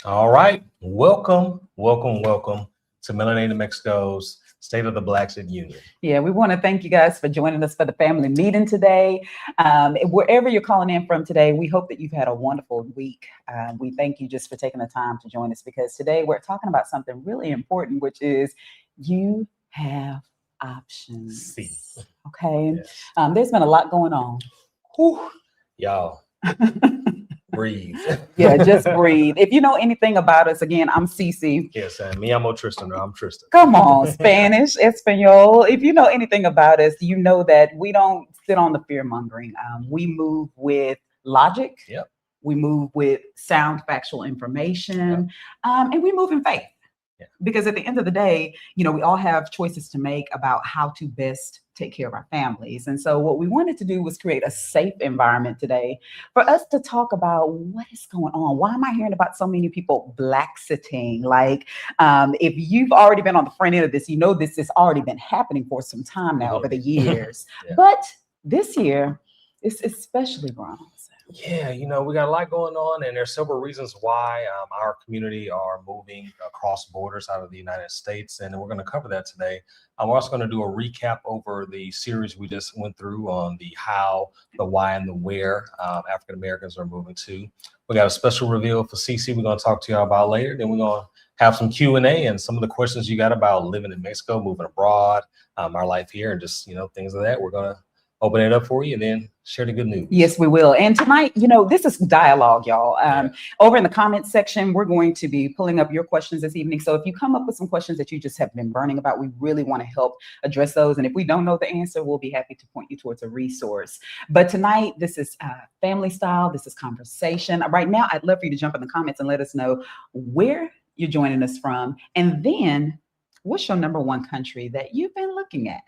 All right. Welcome to Melanated Mexico's State of the Blaxit Union. Yeah, we want to thank you guys for joining us for the family meeting today. Wherever you're calling in from today, we hope that you've had a wonderful week. We thank you just for taking the time to join us because today we're talking about something really important, which is you have options. See. Okay. Yes. There's been a lot going on. Whew. Y'all, breathe. Yeah, just breathe. If you know anything about us, again, I'm Cece. Yes, and me amo Tristan. I'm Tristan. Come on, Spanish, Espanol. If you know anything about us, you know that we don't sit on the fear mongering. We move with logic. Yep. We move with sound factual information, and we move in faith. Yeah. Because at the end of the day, we all have choices to make about how to best take care of our families. And so what we wanted to do was create a safe environment today for us to talk about what is going on. Why am I hearing about so many people Blaxiting? Like, if you've already been on the front end of this, you know this has already been happening for some time now over the years. Yeah. But this year, it's especially wrong. Yeah, we got a lot going on, and there's several reasons why our community are moving across borders out of the United States, and we're going to cover that today. We're also going to do a recap over the series we just went through on the how, the why, and the where African Americans are moving to. We got a special reveal for CC we're going to talk to y'all about later. Then we're going to have some Q&A and some of the questions you got about living in Mexico, moving abroad, our life here, and just, things of that. We're going to open it up for you and then share the good news. Yes, we will. And tonight, this is dialogue, y'all. Over in the comments section, we're going to be pulling up your questions this evening. So if you come up with some questions that you just have been burning about, we really want to help address those. And if we don't know the answer, we'll be happy to point you towards a resource. But tonight, this is family style. This is conversation. Right now, I'd love for you to jump in the comments and let us know where you're joining us from. And then what's your number one country that you've been looking at?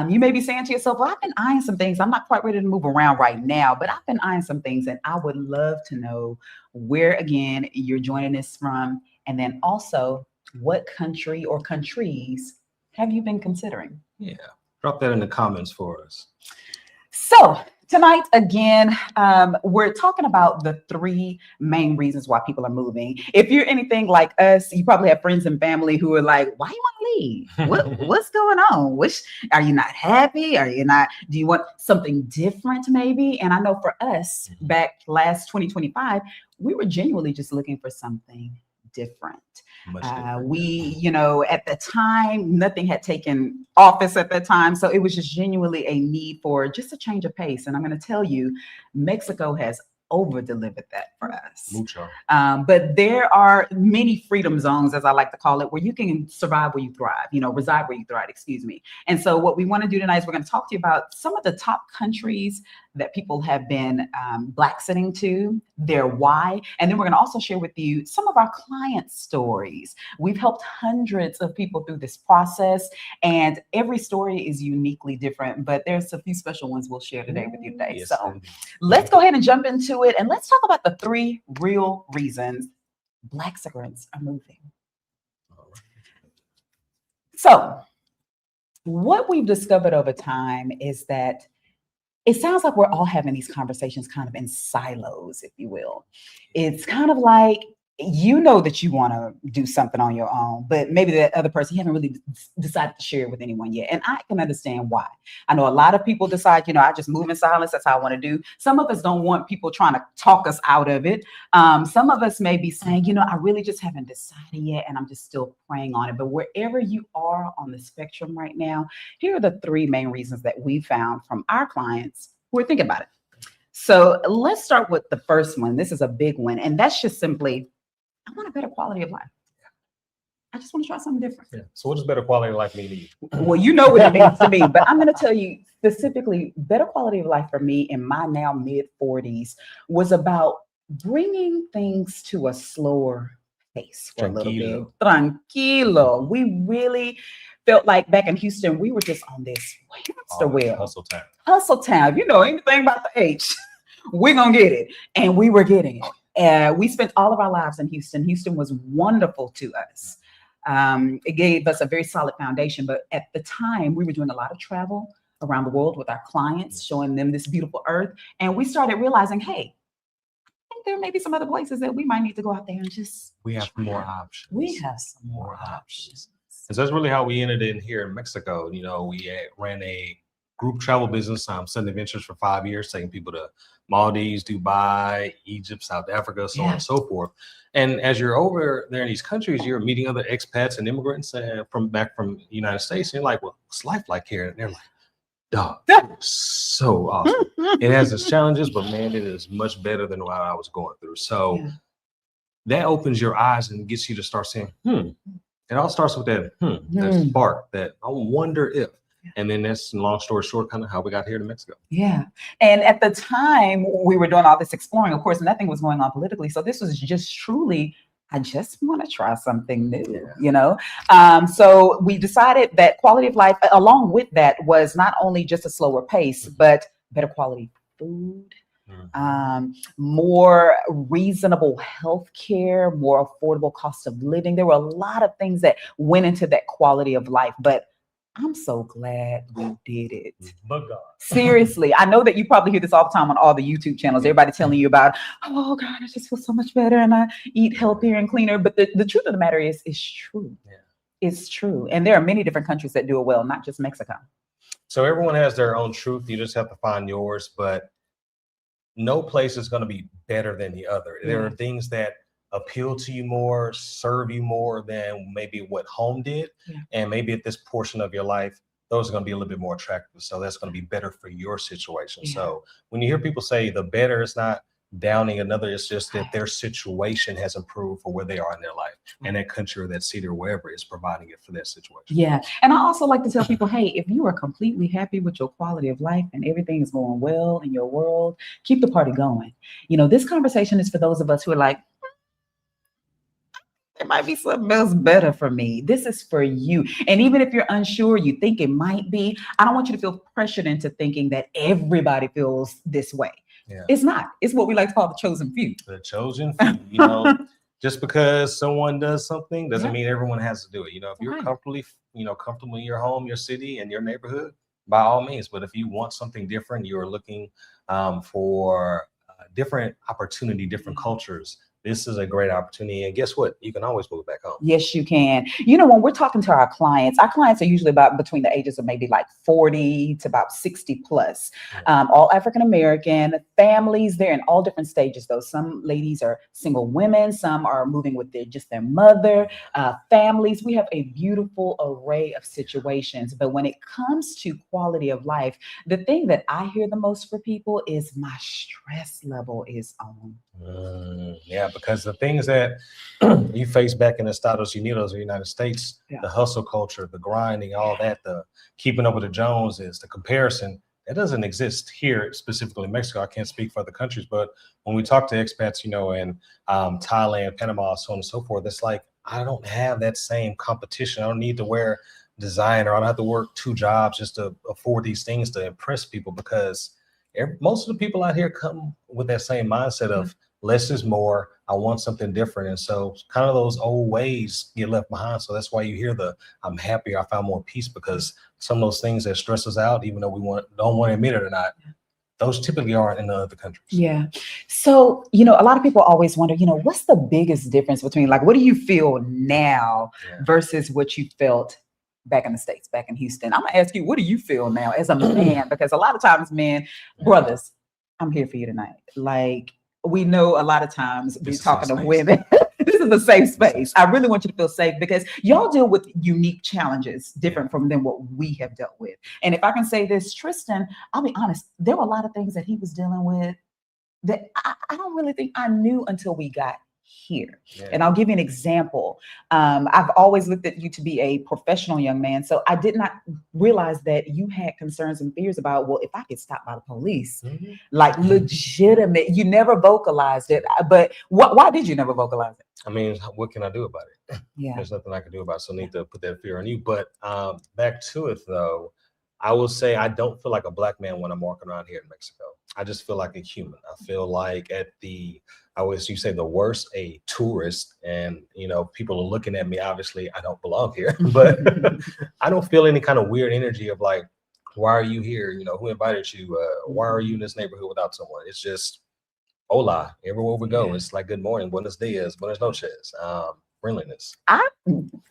You may be saying to yourself, well, I've been eyeing some things. I'm not quite ready to move around right now, but I've been eyeing some things, and I would love to know where, again, you're joining us from, and then also what country or countries have you been considering? Yeah, drop that in the comments for us. So tonight, again, we're talking about the three main reasons why people are moving. If you're anything like us, you probably have friends and family who are like, why you want to leave? What's going on? Are you not happy? Do you want something different maybe? And I know for us, back last 2025, we were genuinely just looking for something different. At the time, nothing had taken office at that time. So it was just genuinely a need for just a change of pace. And I'm going to tell you, Mexico has over-delivered that for us. Mucho. But there are many freedom zones, as I like to call it, where you can survive where you thrive, reside where you thrive, excuse me. And so what we want to do tonight is we're going to talk to you about some of the top countries that people have been Blaxiting to, their why. And then we're going to also share with you some of our client stories. We've helped hundreds of people through this process, and every story is uniquely different, but there's a few special ones we'll share today with you today. Yes, so let's go ahead and jump into it, and let's talk about the three real reasons Blaxigrants are moving. So what we've discovered over time is that it sounds like we're all having these conversations kind of in silos, if you will. It's kind of like, that you want to do something on your own, but maybe that other person, you haven't really decided to share it with anyone yet. And I can understand why. I know a lot of people decide, I just move in silence. That's how I want to do. Some of us don't want people trying to talk us out of it. Some of us may be saying, I really just haven't decided yet, and I'm just still praying on it. But wherever you are on the spectrum right now, here are the three main reasons that we found from our clients who are thinking about it. So let's start with the first one. This is a big one, and that's just simply, I want a better quality of life. I just want to try something different. Yeah. So what does better quality of life mean to you? Well, you know what it means to me, but I'm going to tell you specifically, better quality of life for me in my now mid-40s was about bringing things to a slower pace for a little bit. Tranquilo. We really felt like back in Houston, we were just on this hamster wheel. Hustle time. Hustle time. If you know anything about the H, we're going to get it. And we were getting it. We spent all of our lives in Houston. Houston was wonderful to us. It gave us a very solid foundation. But at the time, we were doing a lot of travel around the world with our clients, showing them this beautiful earth. And we started realizing, hey, I think think there may be some other places that we might need to go out there and just. We have try more out. options. We have some more options. And so that's really how we ended in here in Mexico. You know, we ran a group travel business, Sunday Ventures, for 5 years, taking people to Maldives, Dubai, Egypt, South Africa, so on and so forth. And as you're over there in these countries, you're meeting other expats and immigrants from the United States. And you're like, well, what's life like here? And they're like, dog, so awesome. It has its challenges, but man, it is much better than what I was going through. So that opens your eyes and gets you to start saying, It all starts with that, that spark, that I wonder if. And then that's, long story short, kind of how we got here to Mexico. Yeah. And at the time we were doing all this exploring, of course, nothing was going on politically. So this was just truly, I just want to try something new, you know? So we decided that quality of life, along with that, was not only just a slower pace, but better quality food, more reasonable health care, more affordable cost of living. There were a lot of things that went into that quality of life, but I'm so glad we did it. But God. Seriously, I know that you probably hear this all the time on all the YouTube channels. Everybody telling you about, oh God, I just feel so much better and I eat healthier and cleaner. But the truth of the matter is, it's true. It's true. And there are many different countries that do it well, not just Mexico. So everyone has their own truth. You just have to find yours. But no place is going to be better than the other. There are things that appeal to you more, serve you more than maybe what home did. And maybe at this portion of your life, those are going to be a little bit more attractive. So that's going to be better for your situation. So when you hear people say the better, it's not downing another, it's just that their situation has improved for where they are in their life. And that country or that city or wherever is providing it for that situation. Yeah. And I also like to tell people, hey, if you are completely happy with your quality of life and everything is going well in your world, keep the party going. You know, this conversation is for those of us who are like, there might be something else better for me. This is for you. And even if you're unsure, you think it might be, I don't want you to feel pressured into thinking that everybody feels this way. It's not. It's what we like to call the chosen few. The chosen few, you know, just because someone does something doesn't mean everyone has to do it. You know, if you're comfortable in your home, your city, and your neighborhood, by all means. But if you want something different, you're looking for different opportunity, different cultures, this is a great opportunity. And guess what? You can always move back home. Yes, you can. You know, when we're talking to our clients are usually about between the ages of maybe like 40 to about 60 plus, all African-American families. They're in all different stages, though. Some ladies are single women. Some are moving with just their mother, families. We have a beautiful array of situations. But when it comes to quality of life, the thing that I hear the most for people is my stress level is on. Because the things that you face back in the Estados Unidos, the United States, the hustle culture, the grinding, all that, the keeping up with the Joneses, the comparison, that doesn't exist here, specifically in Mexico. I can't speak for other countries, but when we talk to expats, you know, in Thailand, Panama, so on and so forth, it's like, I don't have that same competition. I don't need to wear designer. I don't have to work 2 jobs just to afford these things to impress people, because most of the people out here come with that same mindset of less is more. I want something different. And so kind of those old ways get left behind. So that's why you hear I'm happier, I found more peace, because some of those things that stress us out, even though we don't want to admit it or not, those typically aren't in the other countries. Yeah. So, you know, a lot of people always wonder, you know, what's the biggest difference between, like, what do you feel now versus what you felt back in the States, back in Houston? I'm gonna ask you, what do you feel now as a man? Because a lot of times, men, brothers, I'm here for you tonight. Like, we know a lot of times we're talking to women. This is a safe space. I really want you to feel safe, because y'all deal with unique challenges different from than what we have dealt with. And if I can say this, Tristan, I'll be honest, there were a lot of things that he was dealing with that I don't really think I knew until we got here. And I'll give you an example. I've always looked at you to be a professional young man. So I did not realize that you had concerns and fears about, well, if I get stopped by the police, like legitimate, you never vocalized it. But why did you never vocalize it? I mean, what can I do about it? There's nothing I can do about it. So I need to put that fear on you. But back to it, though, I will say I don't feel like a black man when I'm walking around here in Mexico. I just feel like a human. I feel like you say the worst, a tourist, and, you know, people are looking at me. Obviously, I don't belong here, but I don't feel any kind of weird energy of like, why are you here? You know, who invited you? Why are you in this neighborhood without someone? It's just, Hola, everywhere we go, Yeah. it's like good morning, buenos dias, buenas noches, friendliness. I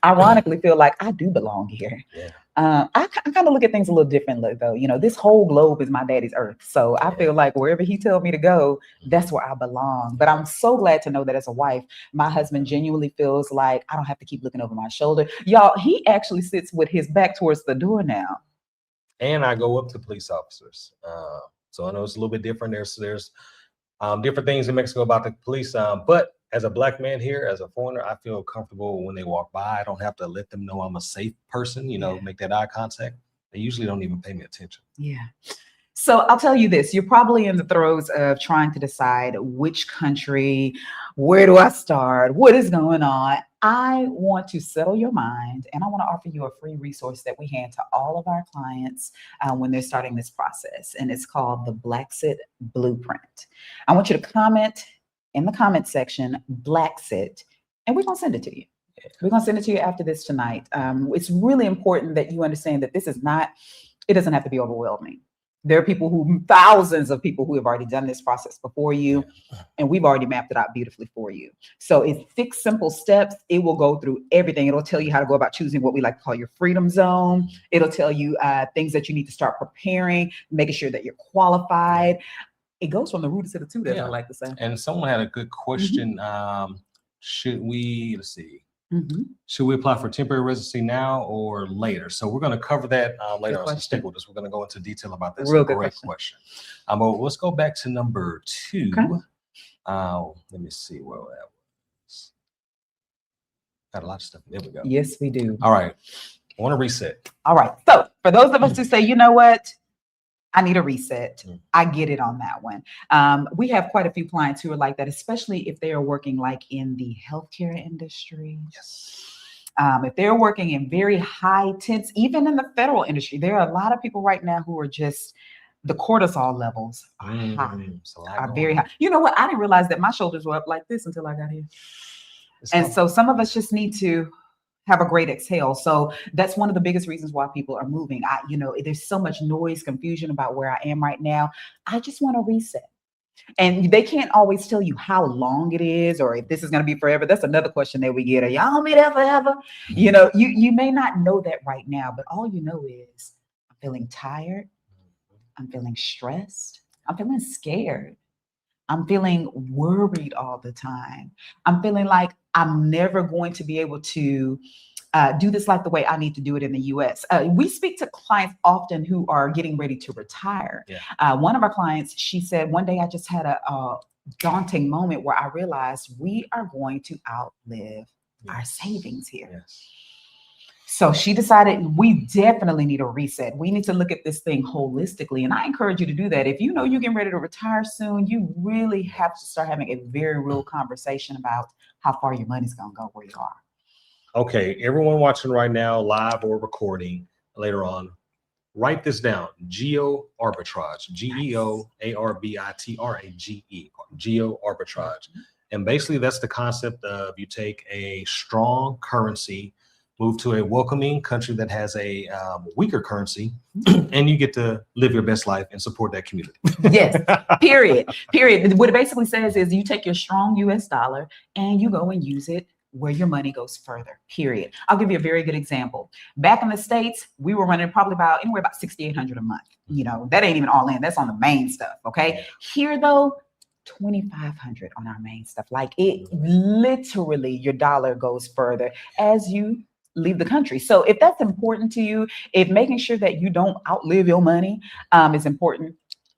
ironically feel like I do belong here. Yeah. I kind of look at things a little differently, though. You know, this whole globe is my daddy's earth. So I feel like wherever he tells me to go, that's where I belong. But I'm so glad to know that as a wife, my husband genuinely feels like I don't have to keep looking over my shoulder. Y'all, he actually sits with his back towards the door now. And I go up to police officers. So I know it's a little bit different. There's different things in Mexico about the police. But as a Black man here, as a foreigner, I feel comfortable when they walk by. I don't have to let them know I'm a safe person, make that eye contact. They usually don't even pay me attention. Yeah. So I'll tell you this, you're probably in the throes of trying to decide which country, where do I start, what is going on. I want to settle your mind, and I want to offer you a free resource that we hand to all of our clients when they're starting this process, and it's called the Blaxit Blueprint. I want you to comment in the comment section, Blaxit, and we're going to send it to you. We're going to send it to you after this tonight. It's really important that you understand that this is not, it doesn't have to be overwhelming. There are thousands of people who have already done this process before you, and we've already mapped it out beautifully for you. So it's 6 simple steps. It will go through everything. It'll tell you how to go about choosing what we like to call your freedom zone. It'll tell you things that you need to start preparing, making sure that you're qualified. It goes from the root to the tooth, as I like to say. And someone had a good question. Should we apply for temporary residency now or later? So we're going to cover that later on. So stick with us. We're going to go into detail about this. Real good Great question. Let's go back to number 2. Okay. Let me see where that was. Got a lot of stuff. There we go. Yes, we do. All right. I want to reset. All right. So for those of us who say, you know what? I need a reset. I get it on that one. We have quite a few clients who are like that, especially if they are working like in the healthcare industry. Yes. If they're working in very high tense, even in the federal industry, there are a lot of people right now who are just, the cortisol levels are high, are very high. You know what? I didn't realize that my shoulders were up like this until I got here. And so some of us just need to have a great exhale. So that's one of the biggest reasons why people are moving. There's so much noise, confusion about where I am right now. I just want to reset. And they can't always tell you how long it is or if this is going to be forever. That's another question that we get. Are y'all gonna be there forever? You may not know that right now, but all you know is I'm feeling tired. I'm feeling stressed. I'm feeling scared. I'm feeling worried all the time. I'm feeling like I'm never going to be able to do this like the way I need to do it in the US. We speak to clients often who are getting ready to retire. One of our clients, she said, one day I just had a daunting moment where I realized we are going to outlive our savings here. Yes. So she decided we definitely need a reset. We need to look at this thing holistically. And I encourage you to do that. If you know you're getting ready to retire soon, you really have to start having a very real conversation about how far your money's going to go where you are. Okay, everyone watching right now, live or recording later on, write this down. Geo arbitrage, GEOARBITRAGE, geo arbitrage. And basically that's the concept of you take a strong currency, move to a welcoming country that has a weaker currency, and you get to live your best life and support that community. Yes, period. What it basically says is you take your strong US dollar and you go and use it where your money goes further, period. I'll give you a very good example. Back in the States, we were running probably about $6,800 a month. That ain't even all in. That's on the main stuff, okay? Here though, $2,500 on our main stuff. Like it literally, your dollar goes further as you leave the country. So if that's important to you, if making sure that you don't outlive your money is important,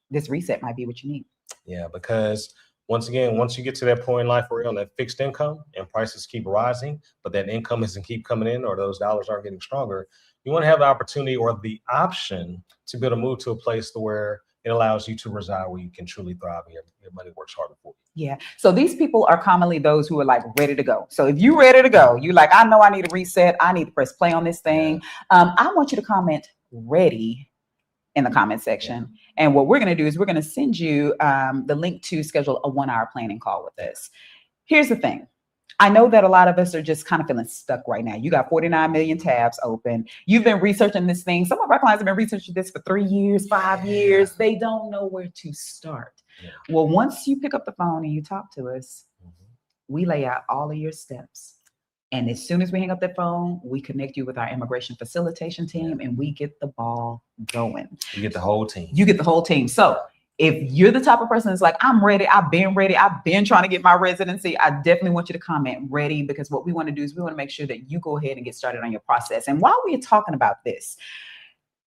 this reset might be what you need. Yeah, because once again, once you get to that point in life where you're on that fixed income and prices keep rising, but that income doesn't keep coming in or those dollars aren't getting stronger, you want to have the opportunity or the option to be able to move to a place where it allows you to reside where you can truly thrive and your money works harder for you. Yeah. So these people are commonly those who are like ready to go. So if you're ready to go, you like, I know I need a reset. I need to press play on this thing. I want you to comment ready in the comment section. And what we're going to do is we're going to send you the link to schedule a 1-hour planning call with us. Here's the thing. I know that a lot of us are just kind of feeling stuck right now. You got 49 million tabs open. You've been researching this thing. Some of our clients have been researching this for 3 years, 5 years. They don't know where to start. Yeah. Well, once you pick up the phone and you talk to us, we lay out all of your steps. And as soon as we hang up that phone, we connect you with our immigration facilitation team and we get the ball going. You get the whole team. You get the whole team. So if you're the type of person that's like, I'm ready, I've been trying to get my residency, I definitely want you to comment ready, because what we want to do is we want to make sure that you go ahead and get started on your process. And while we're talking about this,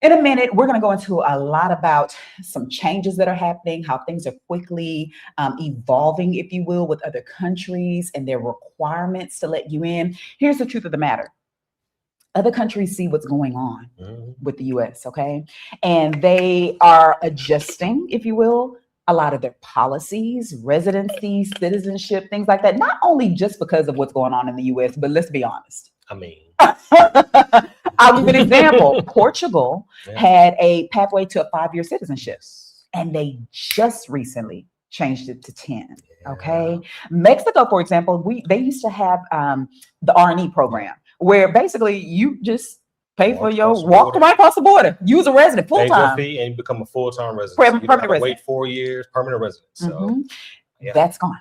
in a minute, we're going to go into a lot about some changes that are happening, how things are quickly evolving, if you will, with other countries and their requirements to let you in. Here's the truth of the matter. Other countries see what's going on with the US, okay? And they are adjusting, if you will, a lot of their policies, residency, citizenship, things like that. Not only just because of what's going on in the US, but let's be honest. I mean, I'll give you an example. Portugal had a pathway to a 5-year citizenship, and they just recently changed it to 10. Okay. Mexico, for example, they used to have the R&E program, where basically you just pay for your walk right across the border. Use a resident full time, fee, and you become a full-time resident. Permanent resident. Wait 4 years, permanent resident. So that's gone.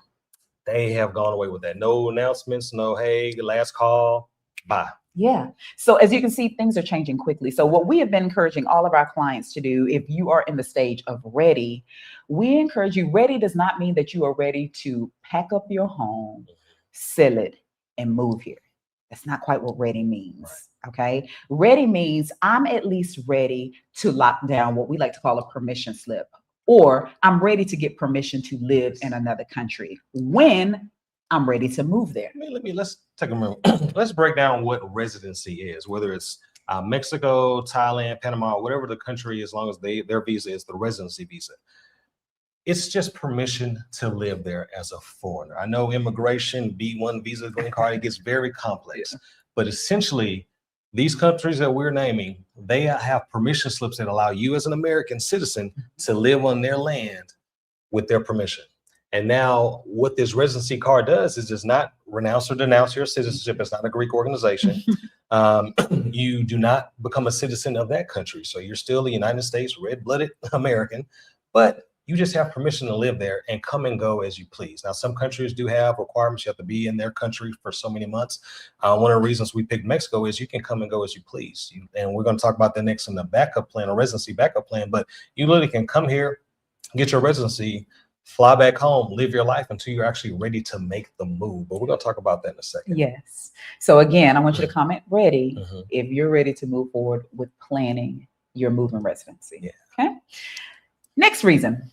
They have gone away with that. No announcements. No, hey, last call. Bye. Yeah. So as you can see, things are changing quickly. So what we have been encouraging all of our clients to do, if you are in the stage of ready, we encourage you. Ready does not mean that you are ready to pack up your home, sell it, and move here. That's not quite what ready means. Okay. Ready means I'm at least ready to lock down what we like to call a permission slip, or I'm ready to get permission to live in another country when I'm ready to move there. Let's take a moment. Let's break down what residency is, whether it's Mexico, Thailand, Panama, whatever the country, as long as their visa is the residency visa. It's just permission to live there as a foreigner. I know immigration, B1 visa, green card, it gets very complex, but essentially these countries that we're naming, they have permission slips that allow you as an American citizen to live on their land with their permission. And now what this residency card does is not renounce or denounce your citizenship. It's not a Greek organization. You do not become a citizen of that country. So you're still a United States red-blooded American, but you just have permission to live there and come and go as you please. Now, some countries do have requirements. You have to be in their country for so many months. One of the reasons we picked Mexico is you can come and go as you please. And we're going to talk about that next in the backup plan, or residency backup plan. But you literally can come here, get your residency, fly back home, live your life until you're actually ready to make the move. But we're going to talk about that in a second. Yes. So again, I want you to comment ready if you're ready to move forward with planning your move and residency. Yeah. Okay. Next reason.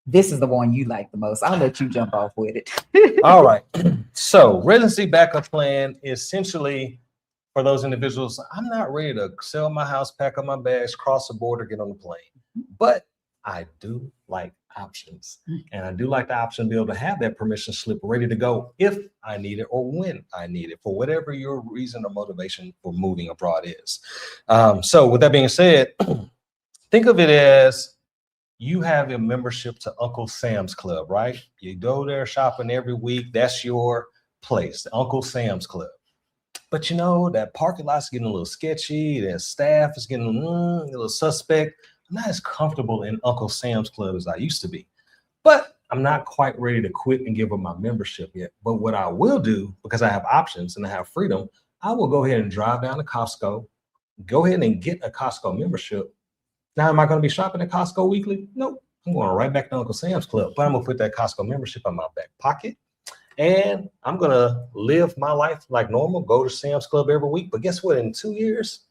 This is the one you like the most. I'll let you jump off with it. All right. So residency backup plan, essentially for those individuals, I'm not ready to sell my house, pack up my bags, cross the border, get on the plane. But I do like options, and I do like the option to be able to have that permission slip ready to go if I need it or when I need it, for whatever your reason or motivation for moving abroad is. So with that being said, think of it as you have a membership to Uncle Sam's Club, right? You go there shopping every week. That's your place, the Uncle Sam's Club. But you know, that parking lot's getting a little sketchy. That staff is getting a little suspect. I'm not as comfortable in Uncle Sam's Club as I used to be, but I'm not quite ready to quit and give up my membership yet. But what I will do, because I have options and I have freedom, I will go ahead and drive down to Costco, go ahead and get a Costco membership. Now, am I going to be shopping at Costco weekly? Nope. I'm going right back to Uncle Sam's Club, but I'm going to put that Costco membership in my back pocket, and I'm going to live my life like normal, go to Sam's Club every week. But guess what? In 2 years,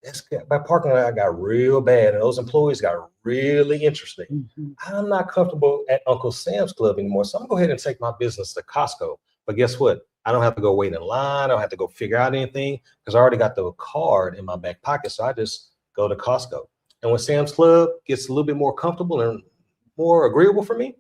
that parking lot got real bad, and those employees got really interesting. I'm not comfortable at Uncle Sam's Club anymore, so I'm going to go ahead and take my business to Costco. But guess what? I don't have to go wait in line. I don't have to go figure out anything because I already got the card in my back pocket, so I just go to Costco. And when Sam's Club gets a little bit more comfortable and more agreeable for me,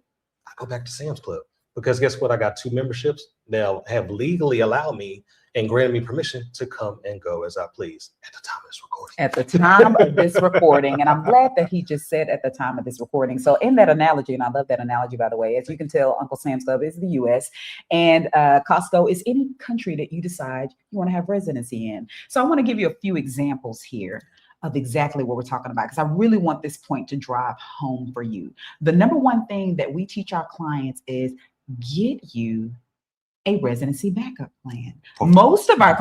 I go back to Sam's Club, because guess what? I got 2 memberships that have legally allowed me and granted me permission to come and go as I please at the time of this recording. At the time of this recording. And I'm glad that he just said at the time of this recording. So in that analogy, and I love that analogy, by the way, as you can tell, Uncle Sam's Club is the US, and Costco is any country that you decide you want to have residency in. So I want to give you a few examples here of exactly what we're talking about, because I really want this point to drive home for you. The number one thing that we teach our clients is get you a residency backup plan. Most of our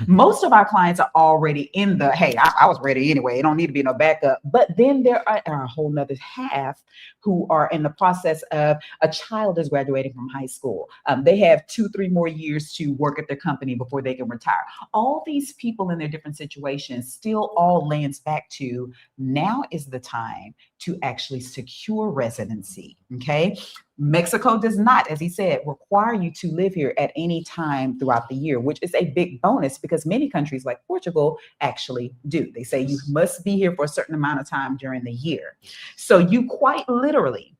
most of our clients are already in the, hey, I was ready anyway. It don't need to be no backup. But then there are a whole nother half who are in the process of a child is graduating from high school. They have 2-3 more years to work at their company before they can retire. All these people in their different situations still all lands back to now is the time to actually secure residency. Okay. Mexico does not, as he said, require you to live here at any time throughout the year, which is a big bonus because many countries like Portugal actually do. They say you must be here for a certain amount of time during the year. So you quite literally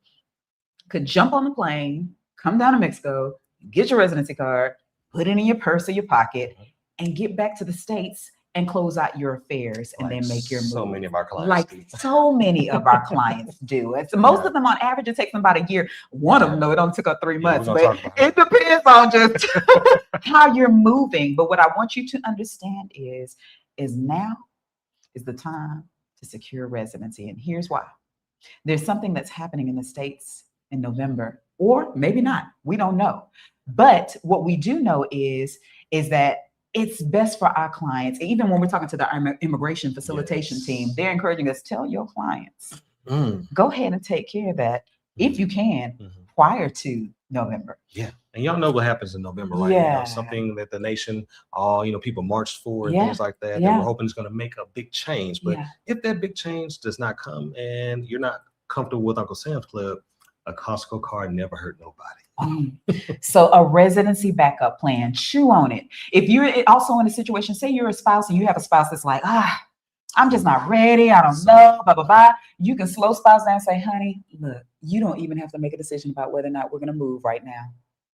could jump on the plane, come down to Mexico, get your residency card, put it in your purse or your pocket, and get back to the States and close out your affairs and then make your move. So many of our clients do. So many of our clients do. It's most of them on average, it takes them about a year. One of them, though, it only took up 3 months, but it depends on just how you're moving. But what I want you to understand is now is the time to secure residency. And here's why. There's something that's happening in the States in November, or maybe not. We don't know. But what we do know is that it's best for our clients. Even when we're talking to the immigration facilitation team, they're encouraging us, tell your clients, go ahead and take care of that if you can prior to November. Yeah. And y'all know what happens in November, right? Yeah. Something that the nation, people marched for and things like that. Yeah. They were hoping it's going to make a big change. But if that big change does not come and you're not comfortable with Uncle Sam's Club, a Costco card never hurt nobody. So a residency backup plan, chew on it. If you're also in a situation, say you're a spouse and you have a spouse that's like, I'm just not ready. I don't know, blah, blah, blah. You can slow spouse down and say, honey, look, you don't even have to make a decision about whether or not we're going to move right now.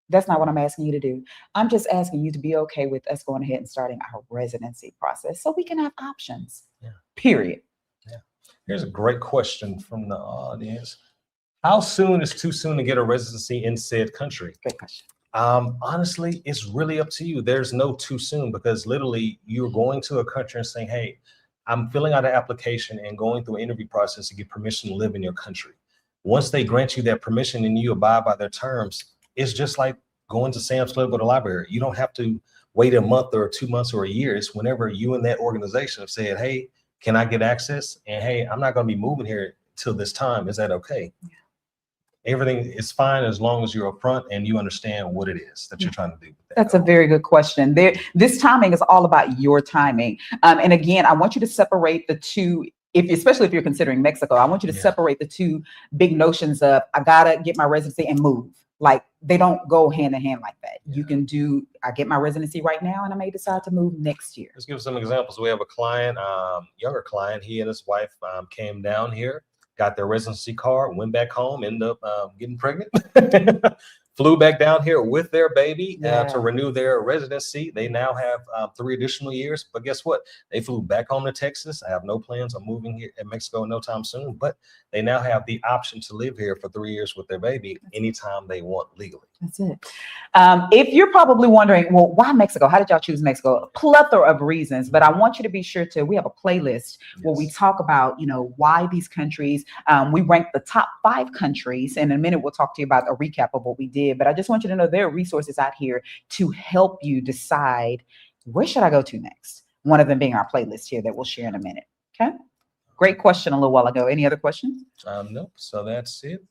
That's not what I'm asking you to do. I'm just asking you to be okay with us going ahead and starting our residency process so we can have options, period. Yeah. Here's a great question from the audience. How soon is too soon to get a residency in said country? Great question. Honestly, it's really up to you. There's no too soon because literally you're going to a country and saying, hey, I'm filling out an application and going through an interview process to get permission to live in your country. Once they grant you that permission and you abide by their terms, it's just like going to Sam's Club or the library. You don't have to wait a month or 2 months or a year. It's whenever you and that organization have said, hey, can I get access? And hey, I'm not going to be moving here till this time. Is that okay? Yeah. Everything is fine as long as you're upfront and you understand what it is that you're trying to do. That's a very good question. This timing is all about your timing. And again, I want you to separate the two, especially if you're considering Mexico, I want you to separate the two big notions of I gotta get my residency and move. Like they don't go hand in hand like that. You can do, I get my residency right now and I may decide to move next year. Let's give some examples. We have a client, younger client, he and his wife came down here, got their residency card, went back home, ended up getting pregnant, flew back down here with their baby to renew their residency. They now have 3 additional years, but guess what? They flew back home to Texas. I have no plans on moving here in Mexico no time soon, but they now have the option to live here for 3 years with their baby anytime they want legally. That's it. If you're probably wondering, well, why Mexico? How did y'all choose Mexico? A plethora of reasons, but I want you to be sure to, we have a playlist where we talk about, why these countries, we rank the top 5 countries. And in a minute, we'll talk to you about a recap of what we did, but I just want you to know there are resources out here to help you decide where should I go to next? One of them being our playlist here that we'll share in a minute. Okay. Great question a little while ago. Any other questions? Nope. So that's it.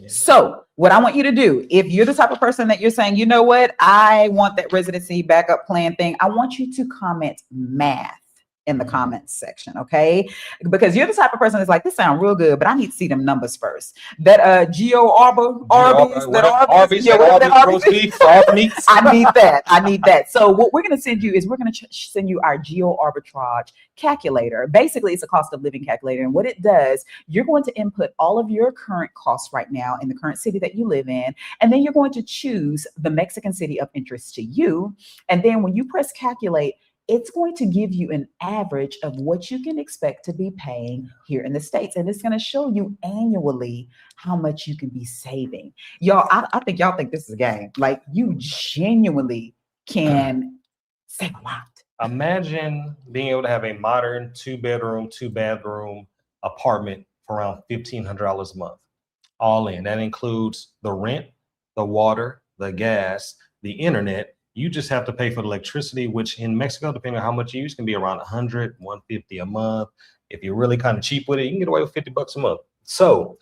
So what I want you to do, if you're the type of person that you're saying, you know what, I want that residency backup plan thing, I want you to comment math in the comments section, okay? Because you're the type of person that's like, this sounds real good, but I need to see them numbers first. That Arby's, I need that. So what we're going to send you is we're going to send you our geo arbitrage calculator. Basically, it's a cost of living calculator. And what it does, you're going to input all of your current costs right now in the current city that you live in. And then you're going to choose the Mexican city of interest to you. And then when you press calculate, it's going to give you an average of what you can expect to be paying here in the States. And it's going to show you annually how much you can be saving. Y'all, I think y'all think this is a game. Like you genuinely can save a lot. Imagine being able to have a modern 2-bedroom, 2-bathroom apartment for around $1,500 a month, all in. That includes the rent, the water, the gas, the internet. You just have to pay for the electricity, which in Mexico, depending on how much you use, can be around 100, 150 a month. If you're really kind of cheap with it, you can get away with $50 a month. So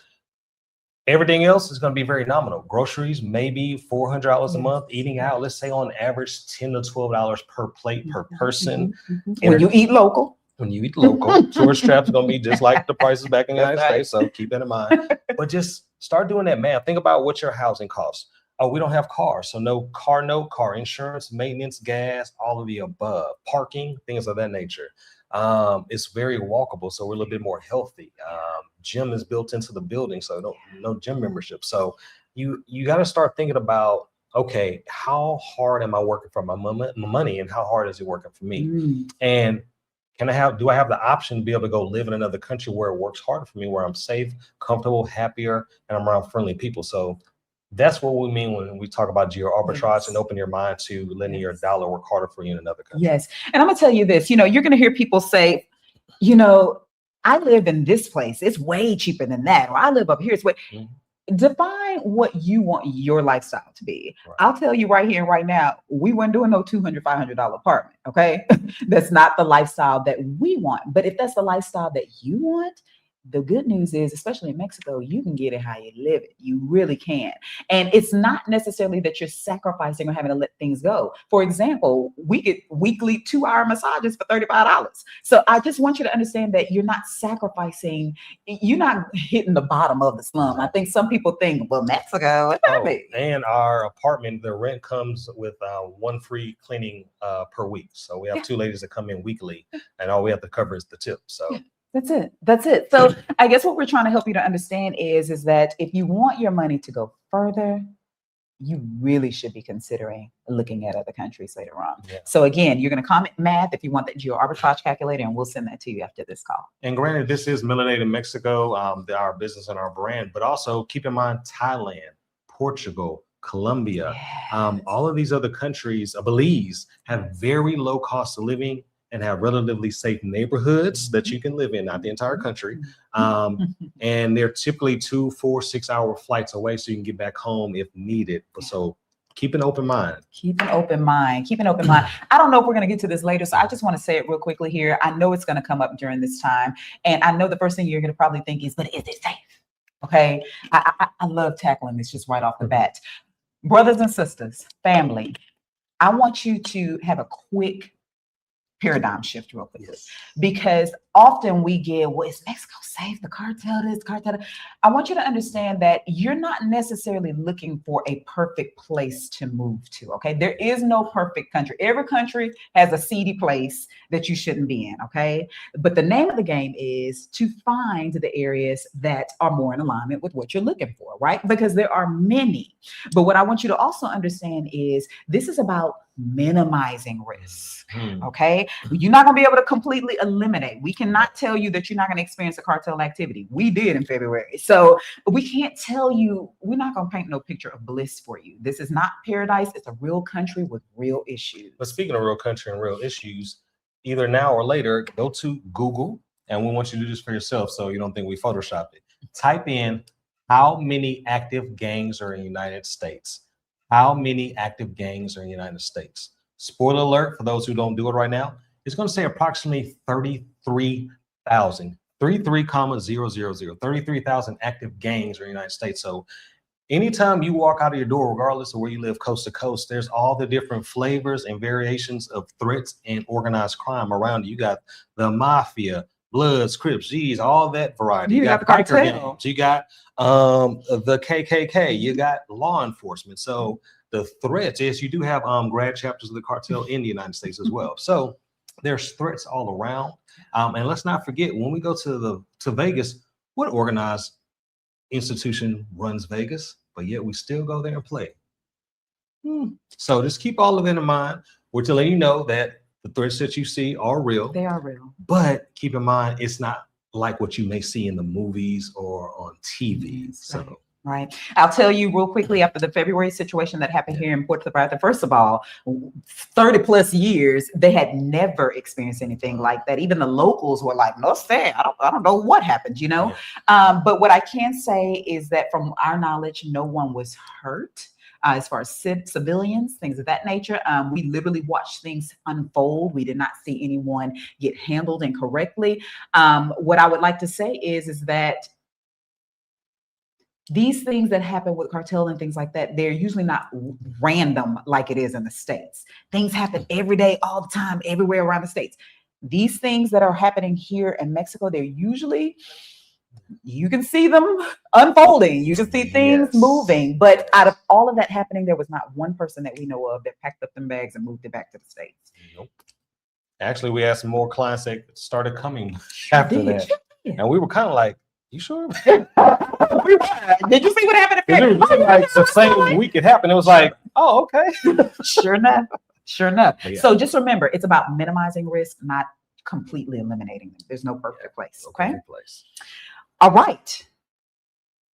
everything else is going to be very nominal. Groceries, maybe $400 a month. Eating out, let's say on average, $10 to $12 per plate per person. When you eat local. When you eat local, tourist traps going to be just like the prices back in the United States. So keep that in mind. But just start doing that math. Think about what your housing costs. Oh, we don't have cars. So no car note, car insurance, maintenance, gas, all of the above. Parking, things of that nature. It's very walkable, so we're a little bit more healthy. Gym is built into the building, so no gym membership. So you got to start thinking about, okay, how hard am I working for my money, and how hard is it working for me? And do I have the option to be able to go live in another country where it works harder for me, where I'm safe, comfortable, happier, and I'm around friendly people? So that's what we mean when we talk about geo arbitrage, and open your mind to letting your dollar work harder for you in another country. Yes. And I'm gonna tell you this, you're gonna hear people say, I live in this place, it's way cheaper than that, or I live up here, it's way. Define what you want your lifestyle to be. Right. I'll tell you right here and right now, we weren't doing no $200, $500 apartment. Okay. That's not the lifestyle that we want. But if that's the lifestyle that you want, the good news is, especially in Mexico, you can get it how you live it. You really can. And it's not necessarily that you're sacrificing or having to let things go. For example, we get weekly 2-hour massages for $35. So I just want you to understand that you're not sacrificing, you're not hitting the bottom of the slum. I think some people think, well, Mexico, and our apartment, the rent comes with 1 free cleaning per week. So we have 2 ladies that come in weekly, and all we have to cover is the tip. So That's it. So I guess what we're trying to help you to understand is that if you want your money to go further, you really should be considering looking at other countries later on. Yeah. So again, you're going to comment math if you want that geo arbitrage calculator, and we'll send that to you after this call. And granted, this is Melanated Mexico, our business and our brand, but also keep in mind Thailand, Portugal, Colombia, all of these other countries, Belize, have very low cost of living and have relatively safe neighborhoods that you can live in, not the entire country. And they're typically 2, 4, 6-hour flights away, so you can get back home if needed. So keep an open mind. Keep an open mind. I don't know if we're going to get to this later, so I just want to say it real quickly here. I know it's going to come up during this time. And I know the first thing you're going to probably think is, but is it safe? Okay. I love tackling this just right off the bat. Brothers and sisters, family, I want you to have a quick paradigm shift real quick, because often we get, well, is Mexico safe? The cartel this, cartel that. I want you to understand that you're not necessarily looking for a perfect place to move to. Okay, there is no perfect country. Every country has a seedy place that you shouldn't be in. Okay, but the name of the game is to find the areas that are more in alignment with what you're looking for, right? Because there are many. But what I want you to also understand is this is about minimizing risks. Okay, you're not going to be able to completely eliminate. We cannot tell you that you're not going to experience a cartel activity. We did in February. So we can't tell you, we're not going to paint no picture of bliss for you. This is not paradise. It's a real country with real issues. But speaking of real country and real issues, either now or later, go to Google, and we want you to do this for yourself so you don't think we photoshopped it. Type in how many active gangs are in the United States. How many active gangs are in the United States? Spoiler alert for those who don't do it right now. It's going to say approximately 33,000, 33,000 active gangs are in the United States. So anytime you walk out of your door, regardless of where you live, coast to coast, there's all the different flavors and variations of threats and organized crime around you. You got the mafia, Bloods, Crips, G's, all that variety. You got biker gangs. You got the KKK. You got law enforcement. So the threats is you do have grad chapters of the cartel in the United States as well. So there's threats all around. And let's not forget, when we go to Vegas, what organized institution runs Vegas? But yet we still go there and play. So just keep all of that in mind. We're to let you know that the threats that you see are real. They are real. But keep in mind, it's not like what you may see in the movies or on TV. So Right. I'll tell you real quickly after the February situation that happened here in Puerto Vallarta. First of all, 30 plus years, they had never experienced anything like that. Even the locals were like, no, say, I don't know what happened, you know? Yeah. But what I can say is that from our knowledge, no one was hurt. As far as civilians, things of that nature, we literally watched things unfold. We did not see anyone get handled incorrectly. What I would like to say is that these things that happen with cartel and things like that, they're usually not random like it is in the States. Things happen every day, all the time, everywhere around the States. These things that are happening here in Mexico, they're usually, you can see them unfolding. You can see things moving. But out of all of that happening, there was not one person that we know of that packed up them bags and moved it back to the States. Nope. Actually, we had some more clients that started coming after that. And we were kind of like, you sure? Did you see what happened? It was like the same week it happened. It was like, oh, okay. Sure enough. Sure enough. Yeah. So just remember, it's about minimizing risk, not completely eliminating them. There's no perfect place. Okay. All right.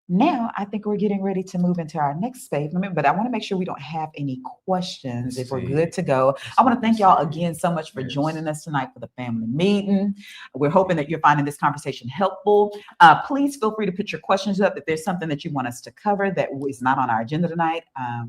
Now I think we're getting ready to move into our next space. But I want to make sure we don't have any questions. If we're good to go, I want to thank y'all again so much for joining us tonight for the family meeting. We're hoping that you're finding this conversation helpful. Please feel free to put your questions up. If there's something that you want us to cover that is not on our agenda tonight,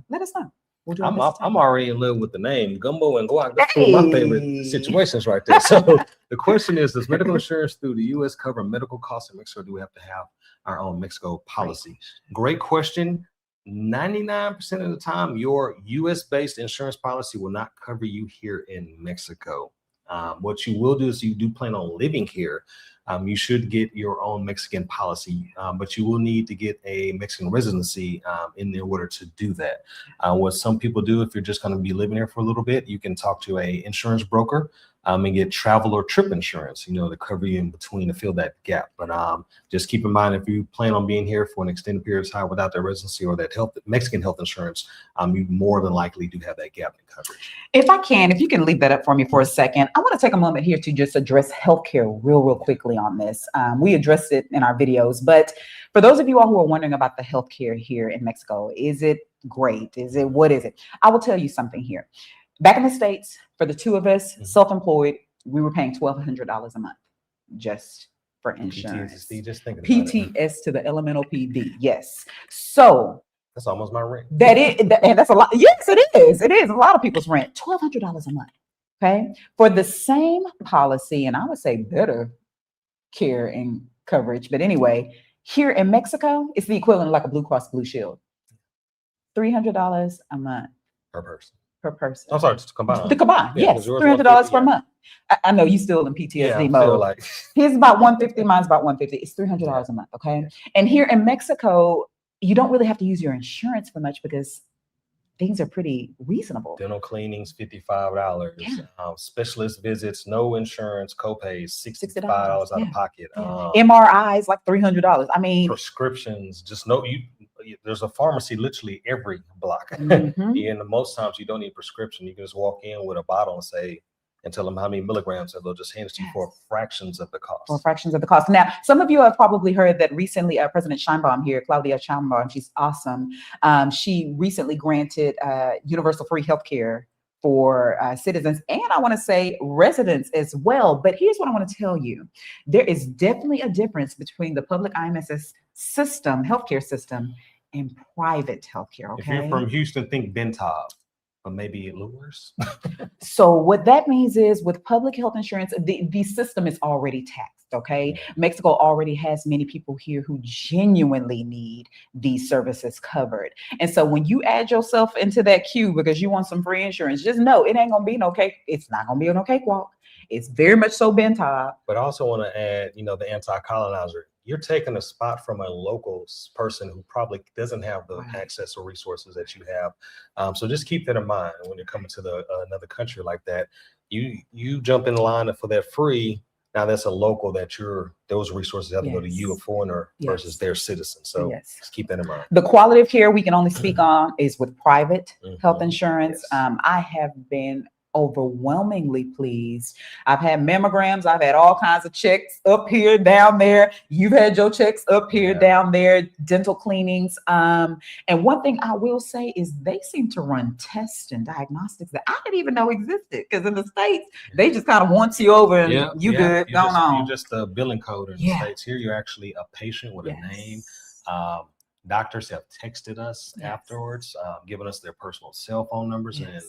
let us know. We'll do I'm already in love with the name Gumbo and Guac. That's one of my favorite situations right there. So the question is, does medical insurance through the U.S. cover medical costs in Mexico? Or do we have to have our own Mexico policy? Great question. 99% of the time, your U.S.-based insurance policy will not cover you here in Mexico. What you will do is you do plan on living here. You should get your own Mexican policy, but you will need to get a Mexican residency in order to do that. What some people do, if you're just going to be living here for a little bit, you can talk to an insurance broker and get travel or trip insurance, to cover you in between to fill that gap. But just keep in mind, if you plan on being here for an extended period of time without that residency or that Mexican health insurance, you more than likely do have that gap in coverage. If you can leave that up for me for a second, I want to take a moment here to just address healthcare real quickly on this. We addressed it in our videos, but for those of you all who are wondering about the healthcare here in Mexico, is it great? What is it? I will tell you something here. Back in the States, for the two of us, self-employed, we were paying $1,200 a month just for insurance. PTS to the elemental PD. Yes. So that's almost my rent. And that's a lot. Yes, it is. It is a lot of people's rent. $1,200 a month. Okay. For the same policy, and I would say better care and coverage. But anyway, here in Mexico, it's the equivalent of like a Blue Cross Blue Shield. $300 a month per person. I'm sorry, to combine. Yeah, yes, $300 per month. I know you still in PTSD mode. His about $150, mine's about $150. It's $300 a month, okay? And here in Mexico, you don't really have to use your insurance for much because things are pretty reasonable. Dental cleanings, $55. Specialist visits, no insurance, co-pays, $65 out of pocket. MRIs like $300. I mean, prescriptions, just there's a pharmacy literally every block. And most times you don't need a prescription. You can just walk in with a bottle and tell them how many milligrams, and they'll just hand it to you for fractions of the cost. Now, some of you have probably heard that recently President Sheinbaum here, Claudia Sheinbaum, she's awesome. She recently granted universal free healthcare for citizens, and I want to say residents as well. But here's what I want to tell you. There is definitely a difference between the public IMSS system, healthcare system, and private healthcare. Okay. If you're from Houston, think Bentab, but maybe it lowers. So what that means is with public health insurance, the system is already taxed. Okay. Mexico already has many people here who genuinely need these services covered. And so when you add yourself into that queue because you want some free insurance, just know it ain't going to be no cake. It's not going to be no cakewalk. It's very much so Bentab. But I also want to add, the anti-colonizer. You're taking a spot from a local person who probably doesn't have the access or resources that you have. So just keep that in mind when you're coming to another country like that. You jump in line for that free. Now that's a local that those resources have to go to you, a foreigner, versus their citizen. So just keep that in mind. The quality of care we can only speak on is with private health insurance. I have been overwhelmingly pleased. I've had mammograms, I've had all kinds of checks up here, down there. You've had your checks up here, down there, dental cleanings. And one thing I will say is they seem to run tests and diagnostics that I didn't even know existed, because in the States, they just kind of want you over and you good, going on. You're just a billing code in the States. Here, you're actually a patient with a name. Doctors have texted us afterwards, giving us their personal cell phone numbers. And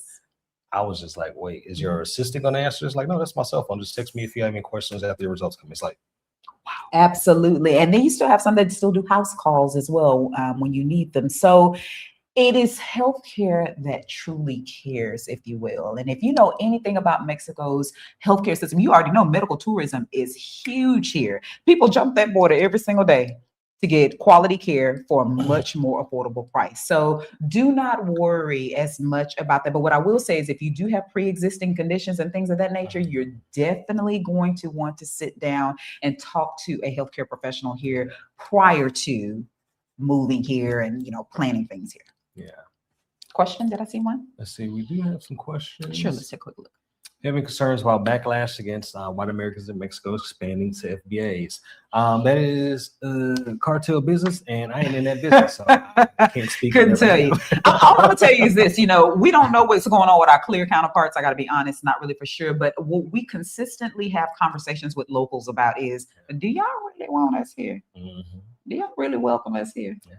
I was just like, wait, is your assistant going to answer? It's like, no, that's my cell phone. Just text me if you have any questions after the results come. It's like, wow. Absolutely. And then you still have some that still do house calls as well when you need them. So it is healthcare that truly cares, if you will. And if you know anything about Mexico's healthcare system, you already know medical tourism is huge here. People jump that border every single day to get quality care for a much more affordable price. So do not worry as much about that. But what I will say is, if you do have pre-existing conditions and things of that nature, you're definitely going to want to sit down and talk to a healthcare professional here prior to moving here and, planning things here. Yeah. Question? Did I see one? Let's see. We do have some questions. Sure. Let's take a quick look. Having concerns about backlash against white Americans in Mexico expanding to FBAs. That is cartel business, and I ain't in that business, so I can't speak. Couldn't tell you. All I'm gonna tell you is this: we don't know what's going on with our clear counterparts. I got to be honest, not really for sure. But what we consistently have conversations with locals about is, do y'all really want us here? Mm-hmm. Do y'all really welcome us here? Yeah.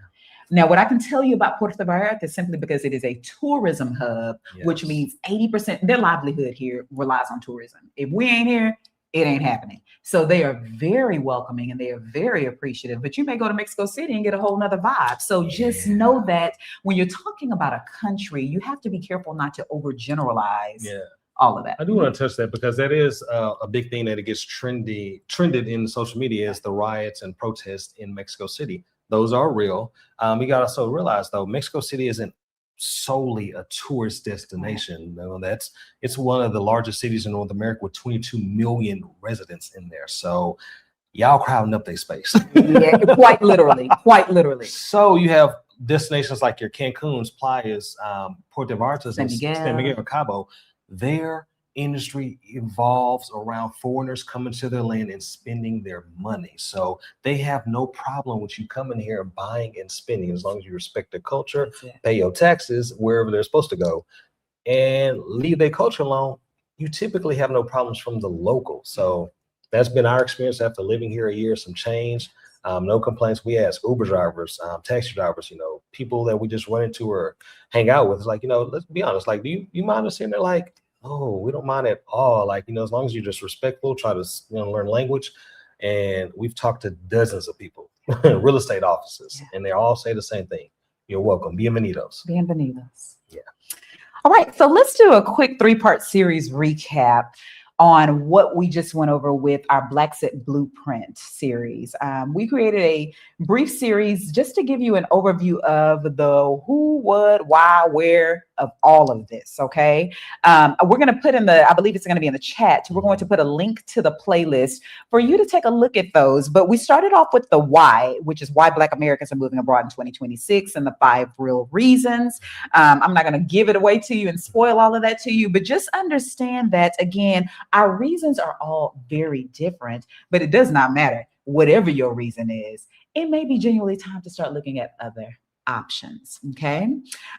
Now, what I can tell you about Puerto Vallarta is simply because it is a tourism hub, which means 80% their livelihood here relies on tourism. If we ain't here, it ain't happening. So they are very welcoming and they are very appreciative. But you may go to Mexico City and get a whole nother vibe. So just know that when you're talking about a country, you have to be careful not to overgeneralize. All of that. I do want to touch that because that is a big thing that it gets trended in social media is the riots and protests in Mexico City. Those are real. We got to also realize, though, Mexico City isn't solely a tourist destination. It's one of the largest cities in North America with 22 million residents in there. So y'all crowding up their space. Yeah, quite literally. So you have destinations like your Cancun's, Playas, Puerto Vallarta, San Miguel, Cabo. Their industry evolves around foreigners coming to their land and spending their money. So they have no problem with you coming here and buying and spending, as long as you respect their culture, pay your taxes wherever they're supposed to go, and leave their culture alone. You typically have no problems from the locals. So that's been our experience after living here a year, some change. No complaints. We ask Uber drivers, taxi drivers, people that we just run into or hang out with. It's like, let's be honest, like, do you mind us in there? Like, oh, we don't mind at all. Like, as long as you're just respectful, try to learn language. And we've talked to dozens of people, real estate offices, and they all say the same thing. You're welcome. Bienvenidos. Yeah. All right. So let's do a quick 3-part series recap on what we just went over with our Blaxit Blueprint series. We created a brief series just to give you an overview of the who, what, why, where of all of this, okay? We're going to put I believe it's going to be in the chat. We're going to put a link to the playlist for you to take a look at those. But we started off with the why, which is why Black Americans are moving abroad in 2026 and the 5 real reasons. I'm not going to give it away to you and spoil all of that to you, but just understand that, again, our reasons are all very different, but it does not matter. Whatever your reason is, it may be genuinely time to start looking at other options. Okay.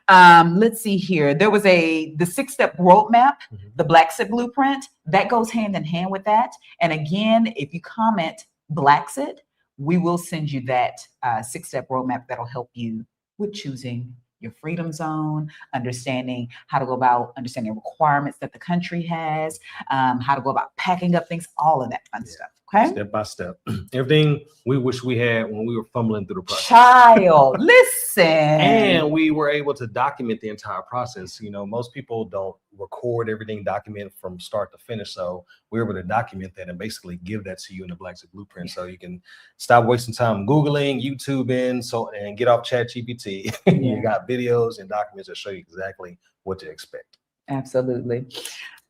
Let's see here. There was the 6-step roadmap, the Blaxit Blueprint, that goes hand in hand with that. And again, if you comment Blaxit, we will send you that 6-step roadmap that'll help you with choosing your freedom zone, understanding how to go about understanding requirements that the country has, how to go about packing up things, all of that fun stuff. Okay. Step by step. Everything we wish we had when we were fumbling through the process. Child, listen. And we were able to document the entire process. Most people don't record everything, document from start to finish. So we're able to document that and basically give that to you in the Blaxit Blueprint. So you can stop wasting time Googling, YouTubing, and get off ChatGPT. You got videos and documents that show you exactly what to expect. Absolutely.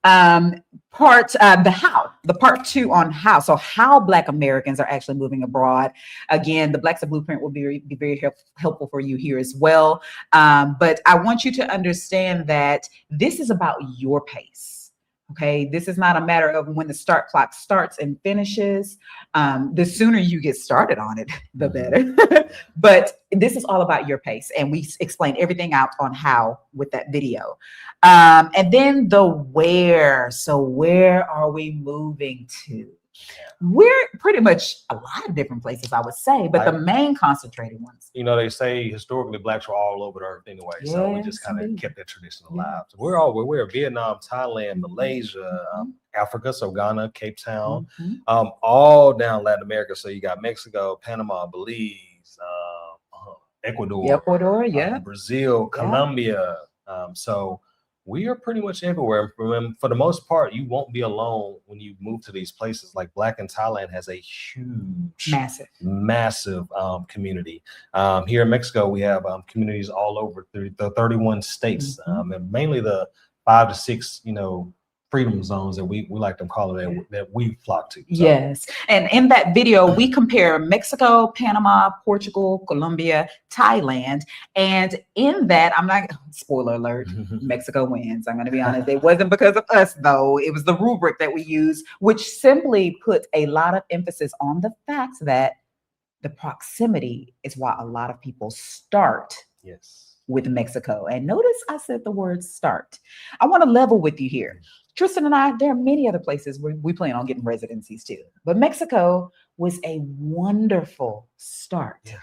Part 2 on how. So how Black Americans are actually moving abroad. Again, the Blaxit Blueprint will be very helpful for you here as well. But I want you to understand that this is about your pace. Okay, this is not a matter of when the start clock starts and finishes. The sooner you get started on it, the better. But this is all about your pace, and we explain everything out on how with that video. And then the where. So where are we moving to? We're pretty much a lot of different places, I would say, but the main concentrated ones. You know, they say historically Blacks were all over the earth anyway, so we just kind of kept that tradition alive. So we're Vietnam, Thailand, Malaysia, Africa, so Ghana, Cape Town, all down Latin America. So you got Mexico, Panama, Belize, Ecuador, Brazil, Colombia. So we are pretty much everywhere. For the most part, you won't be alone when you move to these places. Like Black in Thailand has a huge, massive community. Here in Mexico, we have communities all over the 31 states, and mainly the 5 to 6, freedom zones that we like to call it, that we flock to. So. Yes. And in that video, we compare Mexico, Panama, Portugal, Colombia, Thailand. And in that, I'm not, spoiler alert, Mexico wins. I'm going to be honest. It wasn't because of us, though. It was the rubric that we used, which simply put a lot of emphasis on the fact that the proximity is why a lot of people start with Mexico. And notice I said the word start. I want to level with you here. Tristan and I, there are many other places where we plan on getting residencies too. But Mexico was a wonderful start.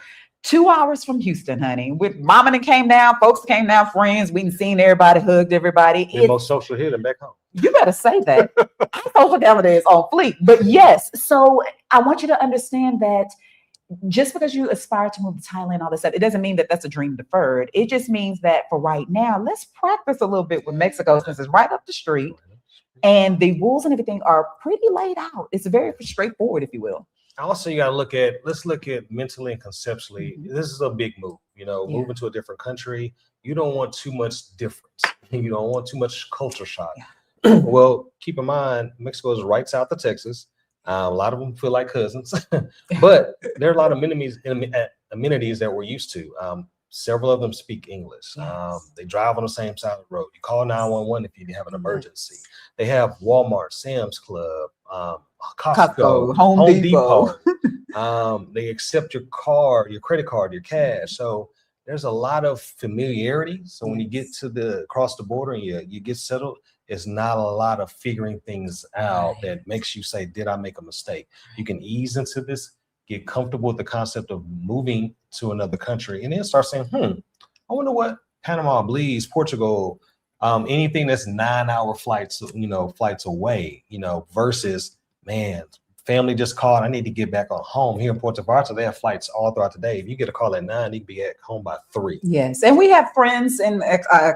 2 hours from Houston, honey. With mama that came down, folks came down, friends. We seen everybody, hugged everybody. It's most social here than back home. You better say that. Our social calendar is on fleek. But yes, so I want you to understand that just because you aspire to move to Thailand, all this stuff, it doesn't mean that that's a dream deferred. It just means that for right now, let's practice a little bit with Mexico since it's right up the street. And the rules and everything are pretty laid out. It's very straightforward, if you will. Also, you got to let's look at mentally and conceptually. This is a big move, moving to a different country. You don't want too much difference. You don't want too much culture shock. Well, keep in mind, Mexico is right south of Texas. A lot of them feel like cousins, but there are a lot of amenities that we're used to. Several of them speak English. They drive on the same side of the road. You call 911 if you have an emergency. They have Walmart, Sam's Club, Costco, Home Depot. They accept your card, your credit card, your cash. So there's a lot of familiarity. So when you get to across the border and you get settled, it's not a lot of figuring things out that makes you say, did I make a mistake? You can ease into this, get comfortable with the concept of moving to another country, and then start saying, I wonder what Panama, Belize, Portugal, anything that's 9-hour flights, flights away, versus, man, family just called, I need to get back on home. Here in Puerto Vallarta, they have flights all throughout the day. If you get a call at 9, you can be at home by 3. Yes, and we have friends and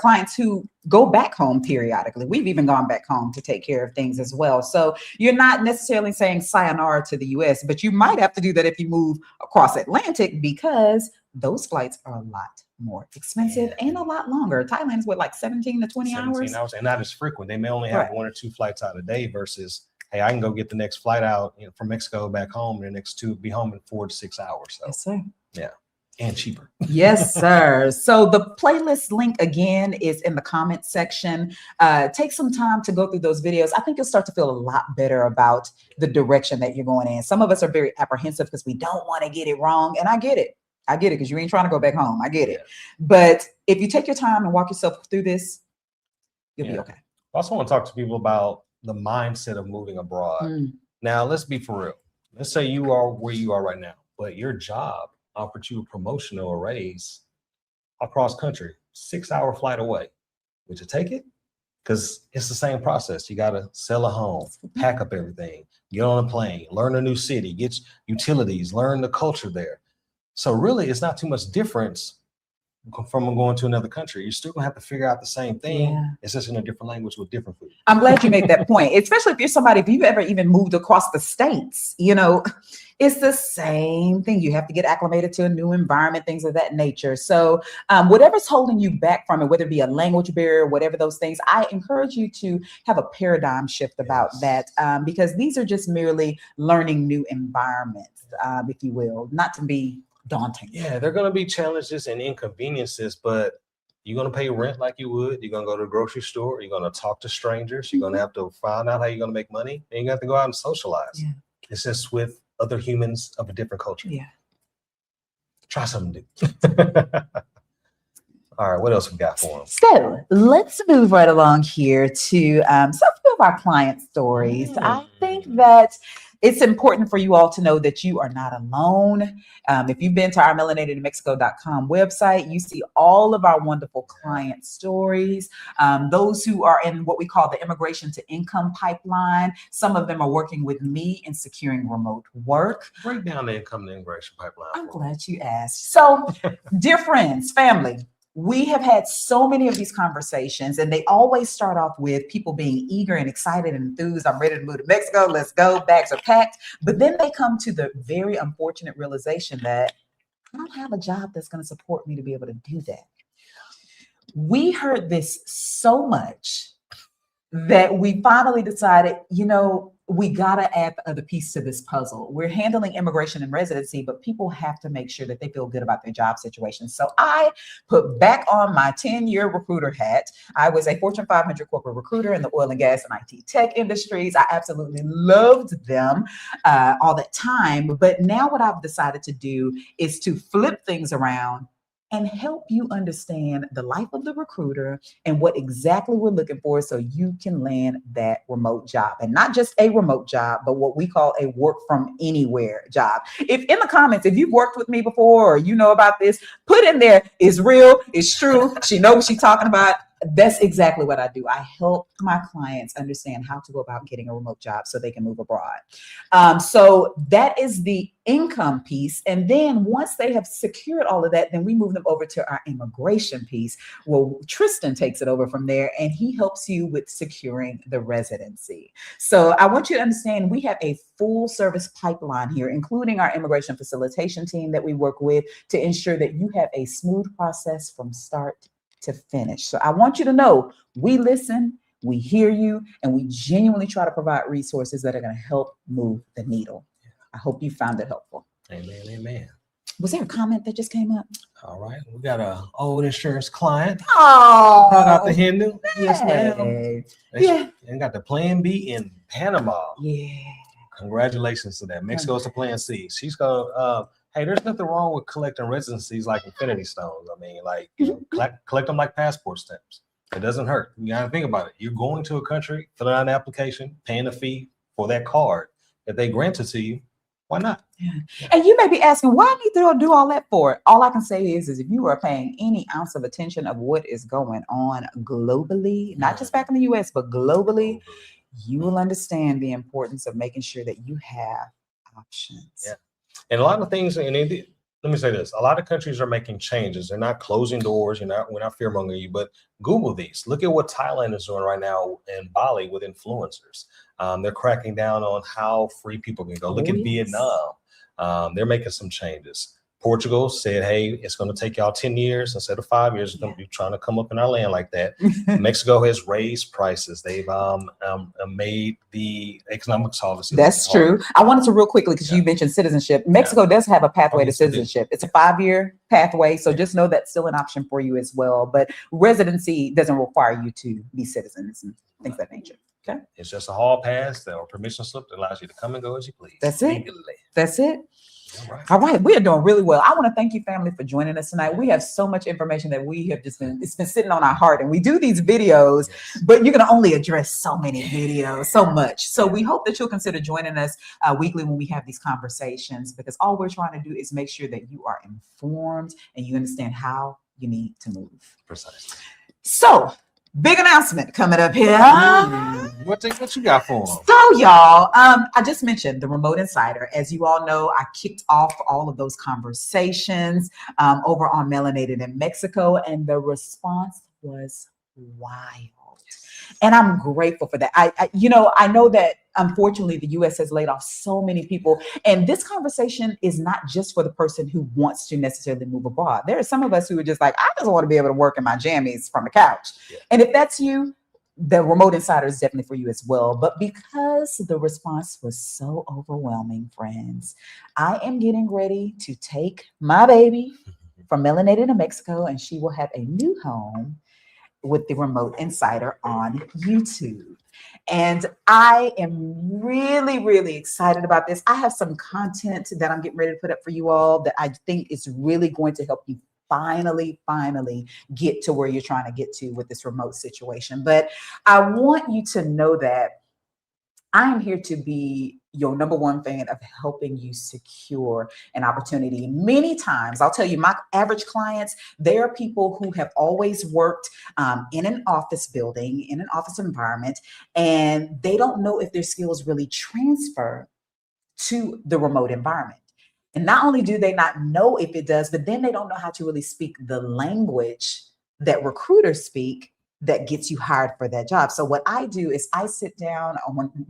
clients who go back home periodically. We've even gone back home to take care of things as well. So you're not necessarily saying sayonara to the US, but you might have to do that if you move across Atlantic, because those flights are a lot more expensive and a lot longer. Thailand's what, like 17 to 20 hours? And not as frequent. They may only have 1 or 2 flights out a day versus, hey, I can go get the next flight out from Mexico back home. The next 2 be home in 4 to 6 hours. So, yes, sir. Yeah, and cheaper. Yes, sir. So the playlist link again is in the comment section. Take some time to go through those videos. I think you'll start to feel a lot better about the direction that you're going in. Some of us are very apprehensive because we don't want to get it wrong, and I get it. Because you ain't trying to go back home. I get it. But if you take your time and walk yourself through this, you'll be okay. I also want to talk to people about the mindset of moving abroad. Now, let's be for real. Let's say you are where you are right now, but your job offered you a promotion or a raise across country, 6-hour flight away. Would you take it? Because it's the same process. You got to sell a home, pack up everything, get on a plane, learn a new city, get utilities, learn the culture there. So really, it's not too much difference from going to another country. You're still gonna have to figure out the same thing. It's just in a different language with different food. I'm glad you made that point, especially if you're somebody, if you've ever even moved across the states, it's the same thing. You have to get acclimated to a new environment, things of that nature. So whatever's holding you back from it, whether it be a language barrier, whatever those things, I encourage you to have a paradigm shift about that, because these are just merely learning new environments, if you will, not to be daunting. Yeah, there are going to be challenges and inconveniences, but You're going to pay rent like you would. You're going to go to the grocery store. You're going to talk to strangers. You're going to have to find out how you're going to make money. And you have to go out and socialize. Yeah. It's just with other humans of a different culture. Yeah. Try something new. All right, what else we got for them? So let's move right along here to some of our client stories. I think that it's important for you all to know that you are not alone. If you've been to our melanatedmexico.com website, you see all of our wonderful client stories. Those who are in what we call the immigration to income pipeline, some of them are working with me in securing remote work. Break down the income to immigration pipeline. I'm glad you asked. So, dear friends, family, we have had so many of these conversations, and they always start off with people being eager and excited and enthused. I'm ready to move to Mexico. Let's go. Bags are packed. But then they come to the very unfortunate realization that I don't have a job that's going to support me to be able to do that. We heard this so much that we finally decided, we got to add the other piece to this puzzle. We're handling immigration and residency, but people have to make sure that they feel good about their job situation. So I put back on my 10-year recruiter hat. I was a Fortune 500 corporate recruiter in the oil and gas and IT tech industries. I absolutely loved them all that time. But now what I've decided to do is to flip things around and help you understand the life of the recruiter and what exactly we're looking for so you can land that remote job. And not just a remote job, but what we call a work from anywhere job. If in the comments, if you've worked with me before or you know about this, put in there, it's real, it's true, she knows what she's talking about. That's exactly what I do. I help my clients understand how to go about getting a remote job so they can move abroad. So that is the income piece. And then once they have secured all of that, then we move them over to our immigration piece. Well, Tristan takes it over from there and he helps you with securing the residency. So I want you to understand we have a full service pipeline here, including our immigration facilitation team that we work with to ensure that you have a smooth process from start to finish. So I want you to know we listen, we hear you, and we genuinely try to provide resources that are going to help move the needle. I hope you found it helpful. Amen, amen. Was there a comment that just came up? All right, we got an old insurance client. Oh, Shout out to Hindu. Yes, ma'am. Yeah. And got the Plan B in Panama. Yeah. Congratulations to that. Mexico's the Plan C. She's going hey, there's nothing wrong with collecting residencies like infinity stones. I mean, like, collect them like passport stamps. It doesn't hurt. You got to think about it. You're going to a country, filling out an application, paying a fee for that card. If they grant it to you, why not? Yeah. And you may be asking, why I need to do all that for? All I can say is if you are paying any ounce of attention of what is going on globally, not just back in the US, but globally, you will understand the importance of making sure that you have options. Yeah. And a lot of things, and let me say this, a lot of countries are making changes. They're not closing doors. We're not fear-mongering you, but Google these. Look at what Thailand is doing right now in Bali with influencers. They're cracking down on how free people can go. Look at Vietnam. They're making some changes. Portugal said, hey, it's going to take y'all 10 years instead of 5 years. It's going to be trying to come up in our land like that. Mexico has raised prices. They've made the economic policy. That's true. I wanted to real quickly, because you mentioned citizenship. Mexico does have a pathway to citizenship. It's a 5-year pathway. So just know that's still an option for you as well. But residency doesn't require you to be citizens and things of that nature. Okay. It's just a hall pass or permission slip that allows you to come and go as you please. That's it. Legally. That's it. All right, we are doing really well. I want to thank you, family, for joining us tonight. We have so much information that we have it's been sitting on our heart, and we do these videos, but you're going to only address so many videos, so much. So we hope that you'll consider joining us weekly when we have these conversations, because all we're trying to do is make sure that you are informed and you understand how you need to move. Precisely. So, big announcement coming up here. What you got for them? So, y'all, I just mentioned the Remote Insider. As you all know, I kicked off all of those conversations over on Melanated in Mexico, and the response was wild. And I'm grateful for that. I know that unfortunately the US has laid off so many people, and this conversation is not just for the person who wants to necessarily move abroad. There are some of us who are just like, I just want to be able to work in my jammies from the couch. Yeah. And if that's you, the Remote Insider is definitely for you as well. But because the response was so overwhelming, friends, I am getting ready to take my baby from Melanated in Mexico, and she will have a new home with the Remote Insider on YouTube. And I am really, really excited about this. I have some content that I'm getting ready to put up for you all that I think is really going to help you finally get to where you're trying to get to with this remote situation. But I want you to know that I am here to be your number one fan of helping you secure an opportunity. Many times, I'll tell you, my average clients, they are people who have always worked in an office building, in an office environment, and they don't know if their skills really transfer to the remote environment. And not only do they not know if it does, but then they don't know how to really speak the language that recruiters speak that gets you hired for that job. So what I do is I sit down,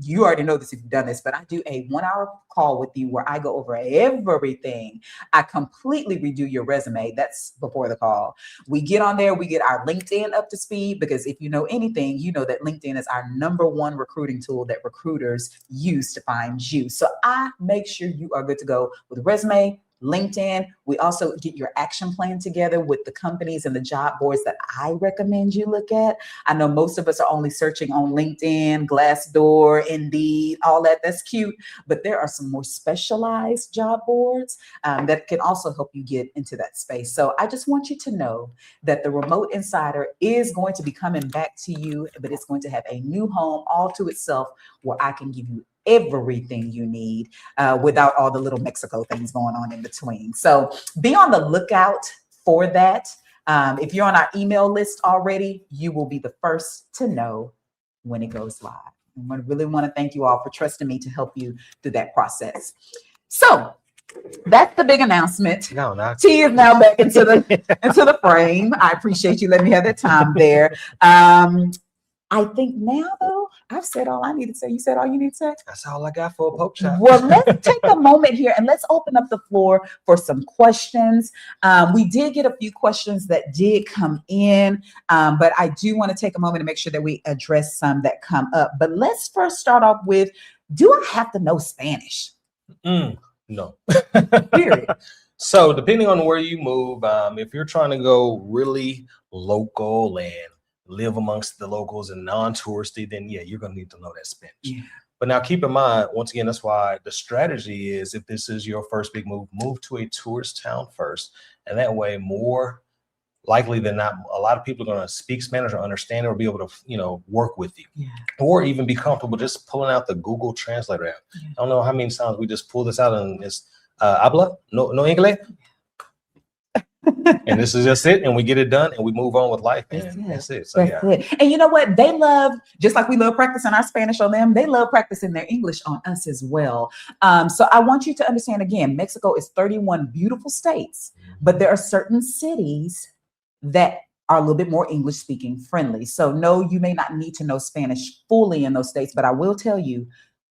you already know this if you've done this, but I do a 1-hour call with you where I go over everything. I completely redo your resume. That's before the call. We get on there, we get our LinkedIn up to speed, because if you know anything, you know that LinkedIn is our #1 recruiting tool that recruiters use to find you. So I make sure you are good to go with resume, LinkedIn. We also get your action plan together with the companies and the job boards that I recommend you look at. I know most of us are only searching on LinkedIn, Glassdoor, Indeed, all that. That's cute. But there are some more specialized job boards that can also help you get into that space. So I just want you to know that the Remote Insider is going to be coming back to you, but it's going to have a new home all to itself where I can give you everything you need without all the little Mexico things going on in between. So be on the lookout for that. If you're on our email list already, you will be the first to know when it goes live. I really want to thank you all for trusting me to help you through that process. So that's the big announcement. T is now back into the frame. I appreciate you letting me have that time there. I think now, though, I've said all I need to say. You said all you need to say? That's all I got for a poke shot. Well, let's take a moment here and let's open up the floor for some questions. We did get a few questions that did come in, but I do want to take a moment to make sure that we address some that come up. But let's first start off with, do I have to know Spanish? No. Period. So depending on where you move, if you're trying to go really local and live amongst the locals and non-touristy, then yeah, you're going to need to know that Spanish. Yeah. But now keep in mind, once again, that's why the strategy is, if this is your first big move to a tourist town first. And that way, more likely than not, a lot of people are going to speak Spanish or understand it or be able to, work with you. Yeah. Or even be comfortable just pulling out the Google Translator app. Yeah. I don't know how many times we just pull this out and it's habla, no inglés. And this is just it, and we get it done, and we move on with life, and that's it. So that's it. And you know what? They love, just like we love practicing our Spanish on them, they love practicing their English on us as well. So I want you to understand, again, Mexico is 31 beautiful states, but there are certain cities that are a little bit more English speaking friendly. So no, you may not need to know Spanish fully in those states, but I will tell you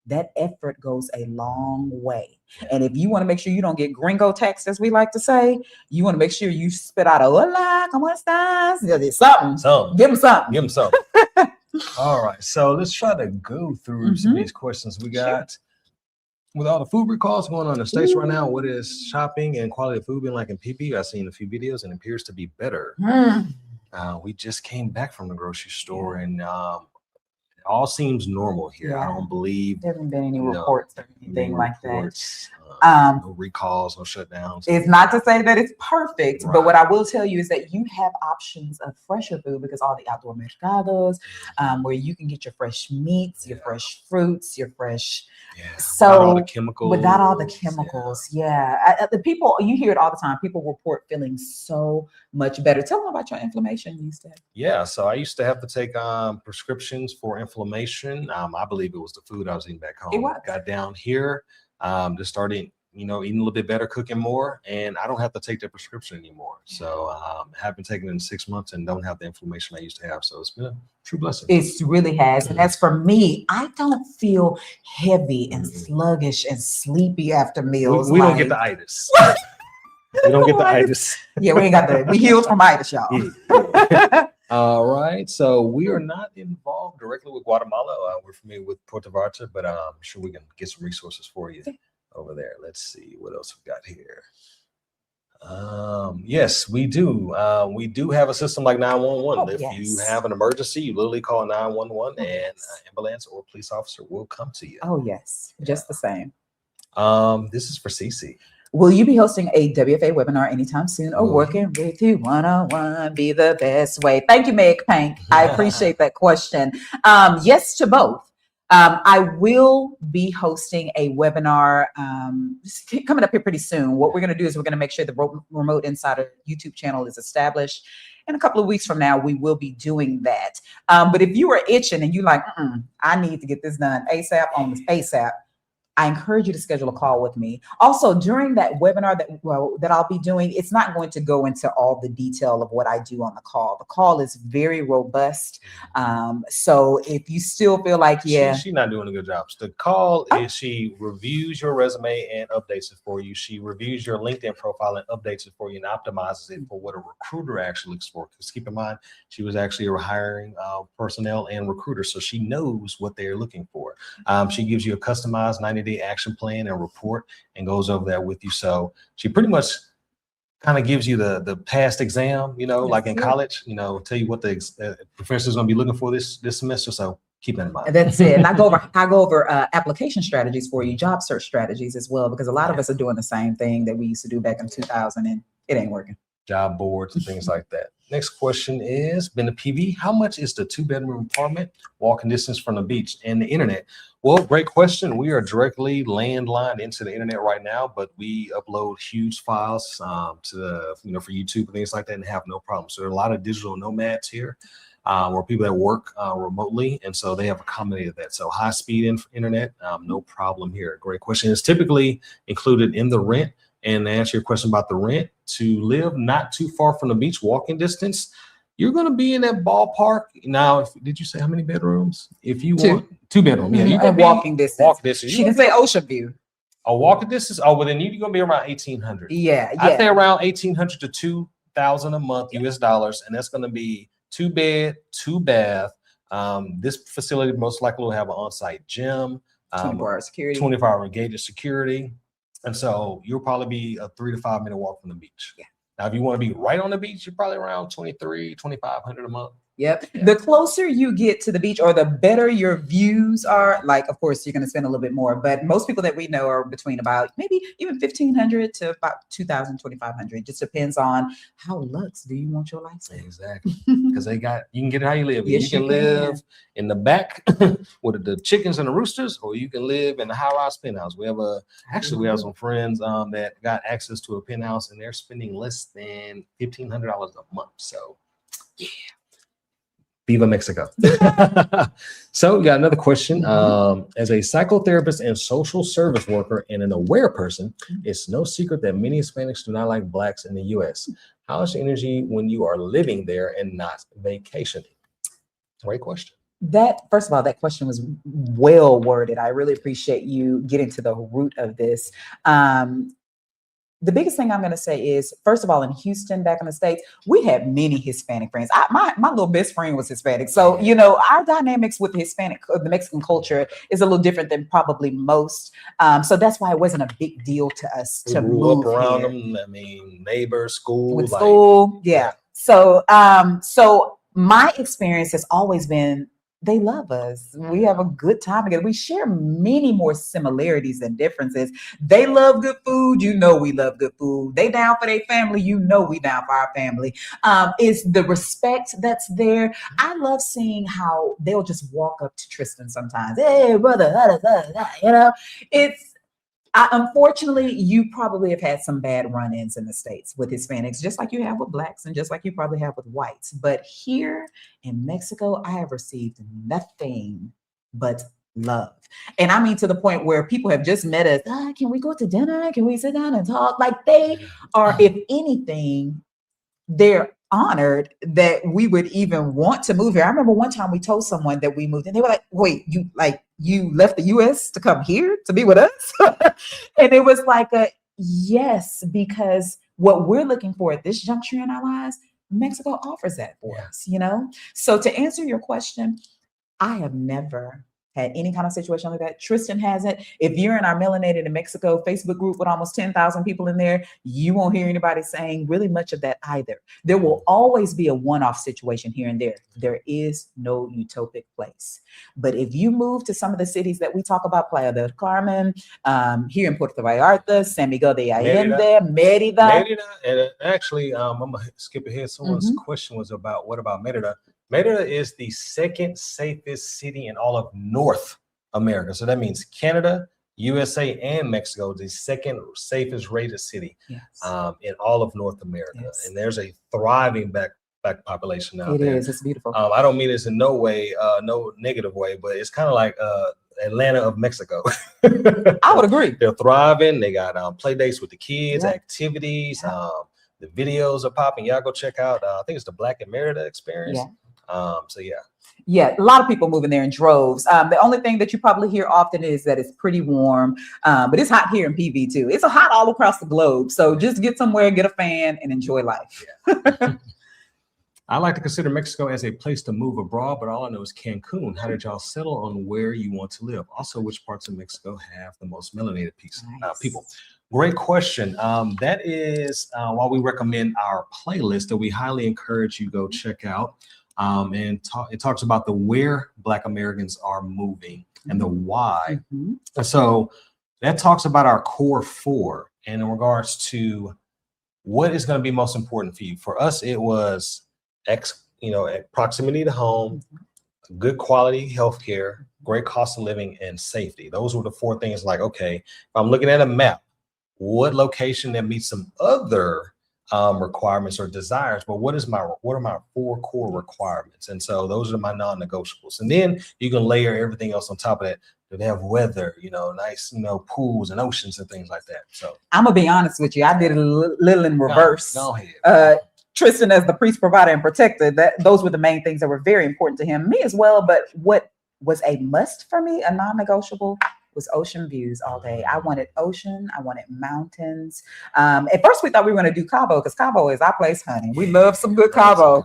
that effort goes a long way. And if you want to make sure you don't get gringo text, as we like to say, you want to make sure you spit out a hola, ¿cómo estás? Something. Give them something. Give them something. All right. So let's try to go through some of these questions we got. Sure. With all the food recalls going on in the States right now, what is shopping and quality of food been like in PB? I've seen a few videos and it appears to be better. We just came back from the grocery store and all seems normal here. Yeah. I don't believe there haven't been any reports or anything like that. No recalls, no shutdowns. It's not to say that it's perfect, right. But what I will tell you is that you have options of fresher food because all the outdoor mercados, where you can get your fresh meats, your fresh fruits, your fresh. So without all the chemicals. Without all the chemicals, the people, you hear it all the time. People report feeling so much better. Tell them about your inflammation you used to have. Yeah, so I used to have to take prescriptions for inflammation. I believe it was the food I was eating back home. It was. Got down here, just started, eating a little bit better, cooking more, and I don't have to take the prescription anymore. So have been taking it in 6 months and don't have the inflammation I used to have. So it's been a true blessing. It really has. And as for me, I don't feel heavy and sluggish and sleepy after meals. We don't get the itis. We don't get the itis. Yeah, we ain't got that. We healed from itis, y'all. Yeah. All right. So we are not involved directly with Guatemala. We're familiar with Puerto Vallarta, but I'm sure we can get some resources for you over there. Let's see what else we got here. Yes, we do. We do have a system like 911. Oh, If you yes. have an emergency, you literally call 911 Oh, and an yes. ambulance or police officer will come to you. Oh, yes. Just the same. This is for Cece. Will you be hosting a WFA webinar anytime soon or Will working with you one-on-one be the best way? Thank you, Meg Pank. I appreciate that question. Yes to both. I will be hosting a webinar coming up here pretty soon. What we're going to do is we're going to make sure the Remote Insider YouTube channel is established. In a couple of weeks from now, we will be doing that. But if you are itching and you like, I need to get this done ASAP on this ASAP, I encourage you to schedule a call with me. Also, during that webinar that I'll be doing, it's not going to go into all the detail of what I do on the call. The call is very robust. So if you still feel like, she's not doing a good job. So the call is she reviews your resume and updates it for you. She reviews your LinkedIn profile and updates it for you and optimizes it for what a recruiter actually looks for. Because keep in mind, she was actually hiring personnel and recruiters, so she knows what they're looking for. She gives you a customized 90-day action plan and report and goes over that with you. So she pretty much kind of gives you the past exam, like in college, tell you what the professor's going to be looking for this semester. So keep that in mind. That's it. And I go over application strategies for you, job search strategies as well, because a lot of us are doing the same thing that we used to do back in 2000 and it ain't working. Job boards and things like that. Next question is, been a PV, how much is the 2-bedroom apartment walking distance from the beach and the internet? Well, great question. We are directly landlined into the internet right now, but we upload huge files to the, for YouTube and things like that and have no problem. So there are a lot of digital nomads here or people that work remotely. And so they have accommodated that. So high speed internet, no problem here. Great question. It's typically included in the rent. And to answer your question about the rent, to live not too far from the beach, walking distance, you're going to be in that ballpark. Now, did you say how many bedrooms? If you want 2-bedroom, yeah, you can walking distance. Walking distance. She didn't say ocean view. A walking distance. Oh, well, then you're going to be around 1,800. Yeah, I say around 1,800 to 2,000 a month US dollars, and that's going to be 2-bed, 2-bath. This facility most likely will have an on-site gym, 24-hour security, 24-hour gated security. And so you'll probably be a 3 to 5 minute walk from the beach. Yeah. Now, if you want to be right on the beach, you're probably around 2,500 a month. Yep. Yeah. The closer you get to the beach or the better your views are, like, of course, you're going to spend a little bit more. But most people that we know are between about maybe even 1,500 to about 2,000, 2,500. It just depends on how luxe do you want your lifestyle. Exactly. Because you can get it how you live. Yes, you can live in the back with the chickens and the roosters, or you can live in the high-rise penthouse. We have we have some friends that got access to a penthouse and they're spending less than $1,500 a month. So yeah. Viva Mexico. So we got another question. As a psychotherapist and social service worker and an aware person, it's no secret that many Hispanics do not like Blacks in the U.S. How is your energy when you are living there and not vacationing? Great question. First of all, that question was well worded. I really appreciate you getting to the root of this. The biggest thing I'm going to say is, first of all, in Houston, back in the States, we had many Hispanic friends. My little best friend was Hispanic. So, our dynamics with the Mexican culture is a little different than probably most. So that's why it wasn't a big deal to us to move up around here. them. I mean, neighbors, school. With school. Yeah. So my experience has always been, they love us. We have a good time together. We share many more similarities than differences. They love good food. We love good food. They down for their family. We down for our family. It's the respect that's there. I love seeing how they'll just walk up to Tristan sometimes. Hey, brother, unfortunately, you probably have had some bad run-ins in the States with Hispanics, just like you have with Blacks and just like you probably have with whites. But here in Mexico, I have received nothing but love. And I mean, to the point where people have just met us. Can we go to dinner? Can we sit down and talk? Like, they are, if anything, they're honored that we would even want to move here. I remember one time we told someone that we moved and they were like, wait, you left the US to come here to be with us? And it was like yes, because what we're looking for at this juncture in our lives, Mexico offers that for us, So to answer your question, I have never had any kind of situation like that. Tristan hasn't. If you're in our Melanated in Mexico Facebook group with almost 10,000 people in there, you won't hear anybody saying really much of that either. There will always be a one-off situation here and there. There is no utopic place. But if you move to some of the cities that we talk about, Playa del Carmen, here in Puerto Vallarta, San Miguel de Allende, Merida. And actually, I'm gonna skip ahead. Someone's question was about, what about Merida? Merida is the second safest city in all of North America. So that means Canada, USA, and Mexico, the second safest rated city in all of North America. Yes. And there's a thriving back population out there. It is. It's beautiful. I don't mean this in no way, no negative way, but it's kind of like Atlanta of Mexico. I would agree. They're thriving. They got play dates with the kids, activities. The videos are popping. Y'all go check out. I think it's the Black and Merida experience. Yeah, a lot of people moving there in droves. The only thing that you probably hear often is that it's pretty warm, but it's hot here in PV too. It's hot all across the globe. So just get somewhere, get a fan, and enjoy life. I like to consider Mexico as a place to move abroad, but all I know is Cancun. How did y'all settle on where you want to live? Also, which parts of Mexico have the most melanated people? Great question. That is why we recommend our playlist that we highly encourage you go check out. It talks about the where Black Americans are moving and the why. And so that talks about our core four, and in regards to what is going to be most important for you. For us, it was proximity to home, good quality healthcare, great cost of living, and safety. Those were the four things. Like, okay, if I'm looking at a map, what location that meets some other requirements or desires, but what are my four core requirements? And so those are my non-negotiables. And then you can layer everything else on top of that. They have weather, nice, pools and oceans and things like that. So I'm gonna be honest with you. I did a little in reverse. Go ahead. Tristan, as the priest, provider, and protector, those were the main things that were very important to him, me as well. But what was a must for me, a non-negotiable, was ocean views all day. I wanted ocean. I wanted mountains. At first, we thought we were going to do Cabo because Cabo is our place, honey. We love some good Cabo.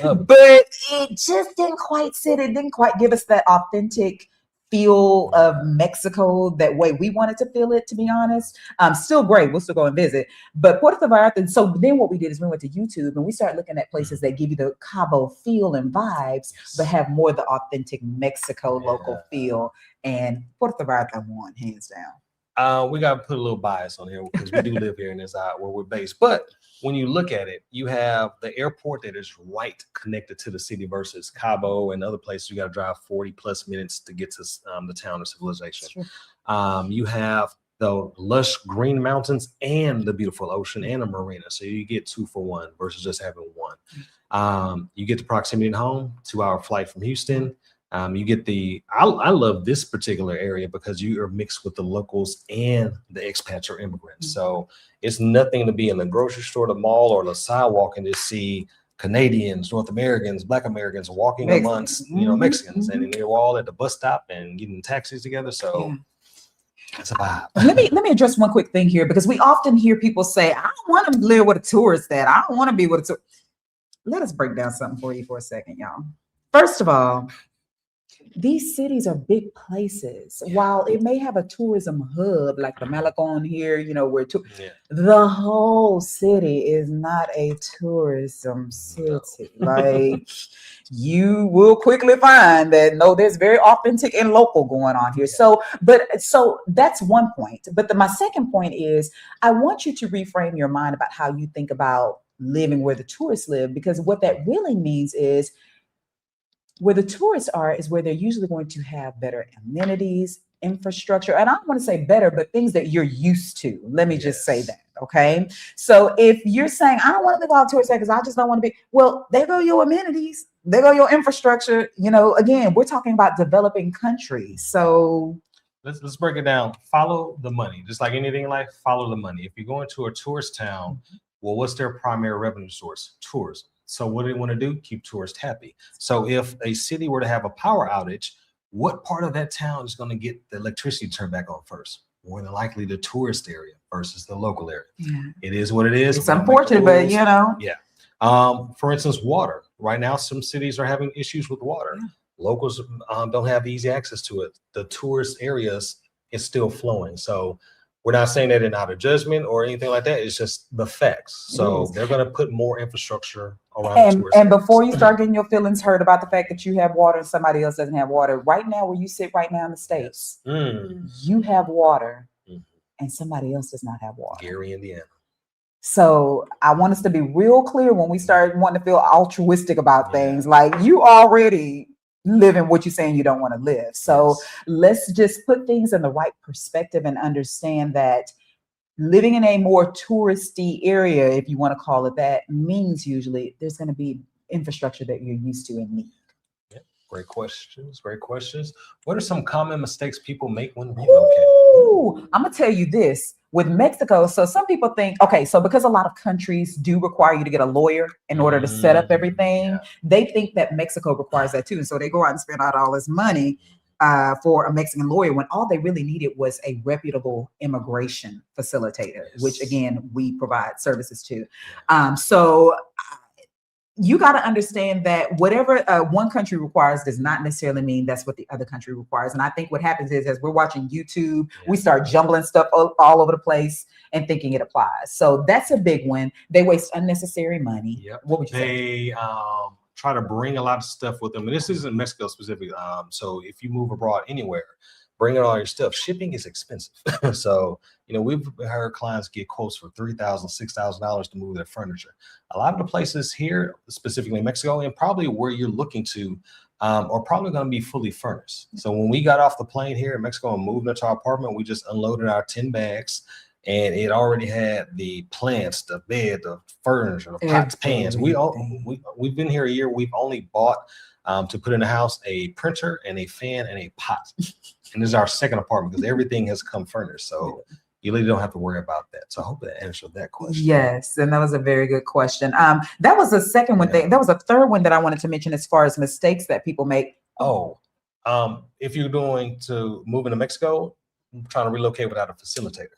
But it just didn't quite sit. It didn't quite give us that authentic feel of Mexico that way we wanted to feel it, to be honest. Still great. We'll still go and visit. But Puerto Vallarta, so then what we did is we went to YouTube and we started looking at places that give you the Cabo feel and vibes, but have more the authentic Mexico local feel. And Puerto Vallarta won, hands down. We got to put a little bias on here because we do live here in this where we're based. But when you look at it, you have the airport that is right connected to the city versus Cabo and other places. You got to drive 40 plus minutes to get to the town of civilization. You have the lush green mountains and the beautiful ocean and a marina. So you get 2 for 1 versus just having one. You get the proximity to home, 2-hour flight from Houston. You get I love this particular area because you are mixed with the locals and the expats or immigrants. So it's nothing to be in the grocery store, the mall, or the sidewalk and just see Canadians, North Americans, Black Americans walking amongst, Mexicans, and they're all at the bus stop and getting taxis together. So it's a vibe. Let me address one quick thing here, because we often hear people say, I don't want to live with a tourist at. I don't want to be with a tourist. Let us break down something for you for a second, y'all. First of all, these cities are big places. While it may have a tourism hub like the Malecon here, where the whole city is not a tourism city. Like, you will quickly find that there's very authentic and local going on here. So that's one point. But my second point is, I want you to reframe your mind about how you think about living where the tourists live, because what that really means is, where the tourists are is where they're usually going to have better amenities, infrastructure. And I don't want to say better, but things that you're used to. Let me just say that. Okay. So if you're saying, I don't want to live on tourist because I just don't want to be, well, there go your amenities. There go your infrastructure. Again, we're talking about developing countries. So let's break it down. Follow the money. Just like anything in life, follow the money. If you're going to a tourist town, well, what's their primary revenue source? Tourism. So what do they want to do? Keep tourists happy. So if a city were to have a power outage, what part of that town is going to get the electricity turned back on first? More than likely the tourist area versus the local area. It is what it is. It's unfortunate, but For instance, water. Right now, some cities are having issues with water. Locals don't have easy access to it. The tourist areas is still flowing. So we're not saying that in out of judgment or anything like that. It's just the facts. So they're going to put more infrastructure around the tourist And areas. before you start getting your feelings hurt about the fact that you have water and somebody else doesn't have water, right now where you sit right now in the States, you have water and somebody else does not have water. Gary, Indiana. So I want us to be real clear when we start wanting to feel altruistic about things. Like, you already living what you're saying you don't want to live. So let's just put things in the right perspective and understand that living in a more touristy area, if you want to call it that, means usually there's going to be infrastructure that you're used to and need. Great questions. Great questions. What are some common mistakes people make when relocating? Ooh, I'm going to tell you this. With Mexico, so some people think, okay, so because a lot of countries do require you to get a lawyer in order to set up everything, they think that Mexico requires that too. And so they go out and spend out all this money for a Mexican lawyer when all they really needed was a reputable immigration facilitator, which again, we provide services to. So you got to understand that whatever one country requires does not necessarily mean that's what the other country requires. And I think what happens is, as we're watching YouTube, we start jumbling stuff all over the place and thinking it applies. So that's a big one. They waste unnecessary money. What would you say? They try to bring a lot of stuff with them. And this isn't Mexico specific. So if you move abroad anywhere, bringing all your stuff, shipping is expensive. So, you know, we've heard clients get quotes for $3,000, $6,000 to move their furniture. A lot of the places here, specifically Mexico, and probably where you're looking to, are probably going to be fully furnished. So when we got off the plane here in Mexico and moved into our apartment, we just unloaded our 10 bags. And it already had the plants, the bed, the furniture, the pots, pans. We've been here a year. We've only bought to put in the house a printer and a fan and a pot. And this is our second apartment because everything has come furnished. So you really don't have to worry about that. So I hope that answered that question. Yes, and that was a very good question. That was the second one. That was a third one that I wanted to mention as far as mistakes that people make. If you're going to move into Mexico, trying to relocate without a facilitator.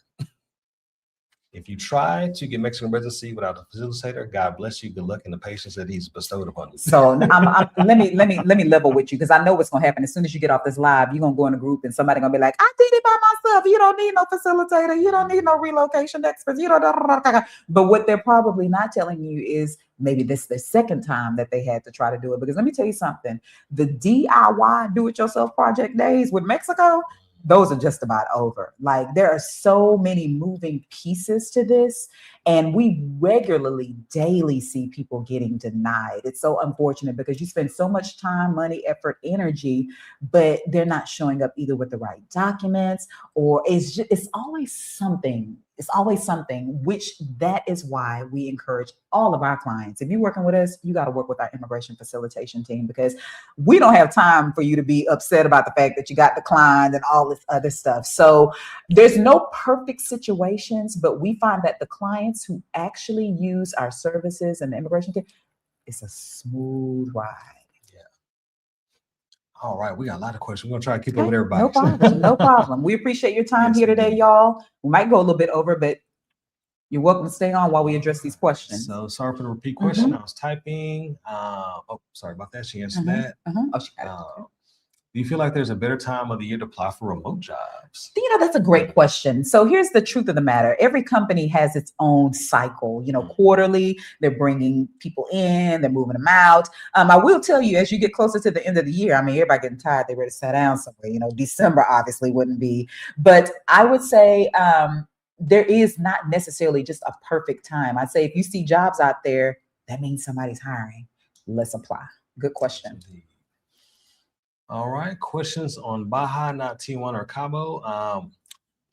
If you try to get Mexican residency without a facilitator, God bless you. Good luck in the patience that He's bestowed upon you. So let me level with you, because I know what's going to happen. As soon as you get off this live, you're going to go in a group and somebody going to be like, I did it by myself. You don't need no facilitator. You don't need no relocation experts. You don't. But what they're probably not telling you is maybe this is the second time that they had to try to do it. Because let me tell you something. The DIY do-it-yourself project days with Mexico, those are just about over. Like, there are so many moving pieces to this, and we regularly, daily see people getting denied. It's so unfortunate because you spend so much time, money, effort, energy, but they're not showing up either with the right documents, or it's always something. It's always something, which that is why we encourage all of our clients. If you're working with us, you got to work with our immigration facilitation team, because we don't have time for you to be upset about the fact that you got declined and all this other stuff. So there's no perfect situations, but we find that the clients who actually use our services and the immigration team, it's a smooth ride. All right, we got a lot of questions. We're gonna try to keep up with everybody. No problem. No problem. We appreciate your time here today, y'all. We might go a little bit over, but you're welcome to stay on while we address these questions. So sorry for the repeat question. I was typing. Sorry about that. She answered that. Oh, she got it. Do you feel like there's a better time of the year to apply for remote jobs? You know, that's a great question. So here's the truth of the matter. Every company has its own cycle. You know, quarterly, they're bringing people in, they're moving them out. I will tell you, as you get closer to the end of the year, I mean, everybody getting tired, they're ready to sit down somewhere. You know, December obviously wouldn't be. But I would say there is not necessarily just a perfect time. I'd say if you see jobs out there, that means somebody's hiring. Let's apply. Good question. All right, questions on Baja, not Tijuana or Cabo.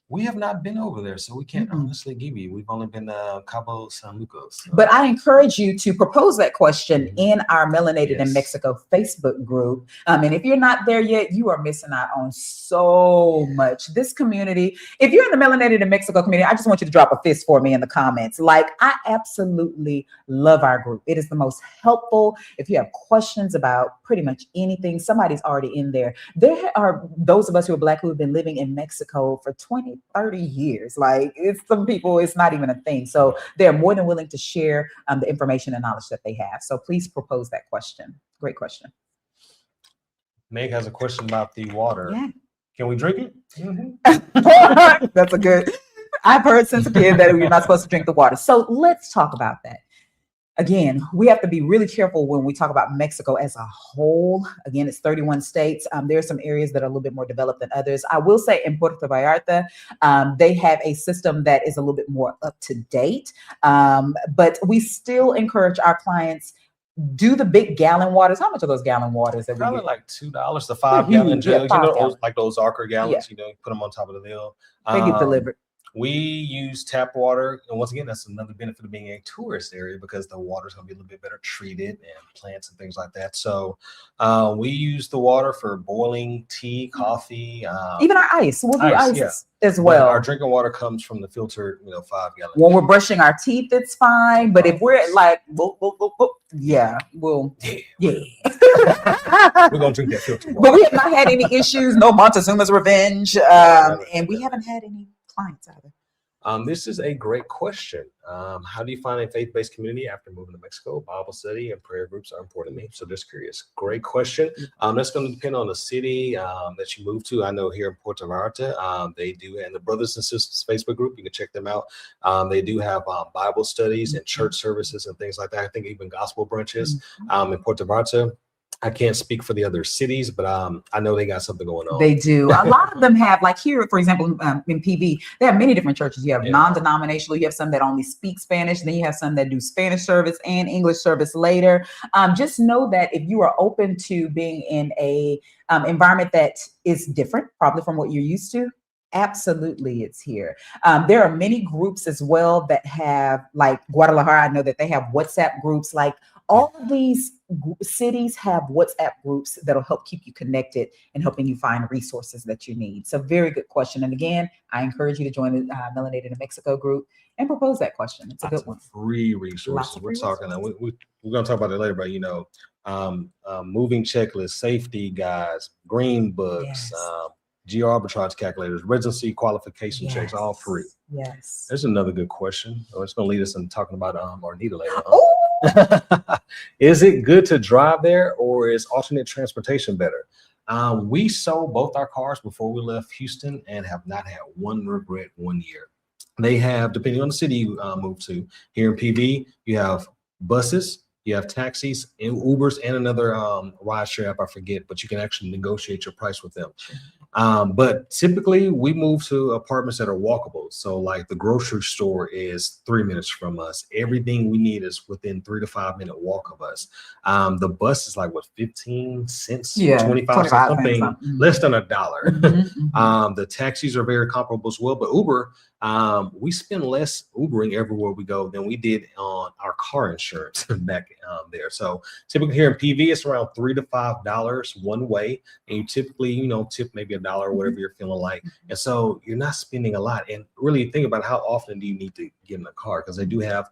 We have not been over there, so we can't honestly give you. We've only been to Cabo San Lucas. So. But I encourage you to propose that question in our Melanated in Mexico Facebook group. And if you're not there yet, you are missing out on so much. This community, if you're in the Melanated in Mexico community, I just want you to drop a fist for me in the comments. Like, I absolutely love our group. It is the most helpful. If you have questions about pretty much anything, somebody's already in there. There are those of us who are Black who have been living in Mexico for 20, 30 years. Like, it's some people, it's not even a thing. So they're more than willing to share the information and knowledge that they have. So please propose that question. Great question. Meg has a question about the water. Yeah. Can we drink it? That's a good. I've heard since a kid that you're not supposed to drink the water. So let's talk about that. Again, we have to be really careful when we talk about Mexico as a whole. Again, it's 31 states. There are some areas that are a little bit more developed than others. I will say in Puerto Vallarta, they have a system that is a little bit more up to date. But we still encourage our clients, do the big gallon waters. How much are those gallon waters that we Probably get? like $2, the 5-gallon jugs, you 5 know, gallon. like those Arca gallons, Yeah. you know, you put them on top of the bill. They get delivered. We use tap water, and once again, that's another benefit of being a tourist area because the water is going to be a little bit better treated and plants and things like that. So we use the water for boiling tea, coffee, Even our ice. We'll do ice yeah. as But well. our drinking water comes from the filtered, 5-gallon. When we're brushing our teeth, it's fine. But if we're like, yeah, we'll, yeah. We're gonna drink that filtered water. But we have not had any issues. No Montezuma's revenge, and we haven't had any clients either. This is a great question. How do you find a faith-based community after moving to Mexico? Bible study and prayer groups are important to me. So just curious. Great question. That's going to depend on the city that you move to. I know here in Puerto Vallarta, they do, and the Brothers and Sisters Facebook group, you can check them out. They do have Bible studies and church services and things like that. I think even gospel brunches in Puerto Vallarta. I can't speak for the other cities, but I know they got something going on. They do. A lot of them have, like here, for example, in PV, they have many different churches. You have non-denominational, you have some that only speak Spanish, then you have some that do Spanish service and English service later. Just know that if you are open to being in a environment that is different, probably from what you're used to, absolutely, it's here. There are many groups as well that have, like Guadalajara, I know that they have WhatsApp groups. Like all of these cities have WhatsApp groups that'll help keep you connected and helping you find resources that you need. So very good question. And again, I encourage you to join the Melanated in Mexico group and propose that question. It's a good one. Free resources. We're talking, we're going to talk about it later, but moving checklists, safety guides, green books, geo arbitrage calculators, residency qualification checks, all free. Yes. There's another good question. It's going to lead us into talking about Arnita later. Is it good to drive there, or is alternate transportation better? We sold both our cars before we left Houston and have not had one regret 1 year. They have, depending on the city you move to, here in PV, you have buses, you have taxis and Ubers and another rideshare app, I forget, but you can actually negotiate your price with them. But typically we move to apartments that are walkable. So like the grocery store is 3 minutes from us. Everything we need is within 3 to 5 minute walk of us. The bus is like what, 15 cents, 25 cents, something less than $1. The taxis are very comparable as well, but Uber, we spend less Ubering everywhere we go than we did on our car insurance back there. So typically here in PV, it's around $3 to $5 one way, and you typically, tip maybe $1 or whatever you're feeling like. And so you're not spending a lot. And really think about how often do you need to get in a car, because they do have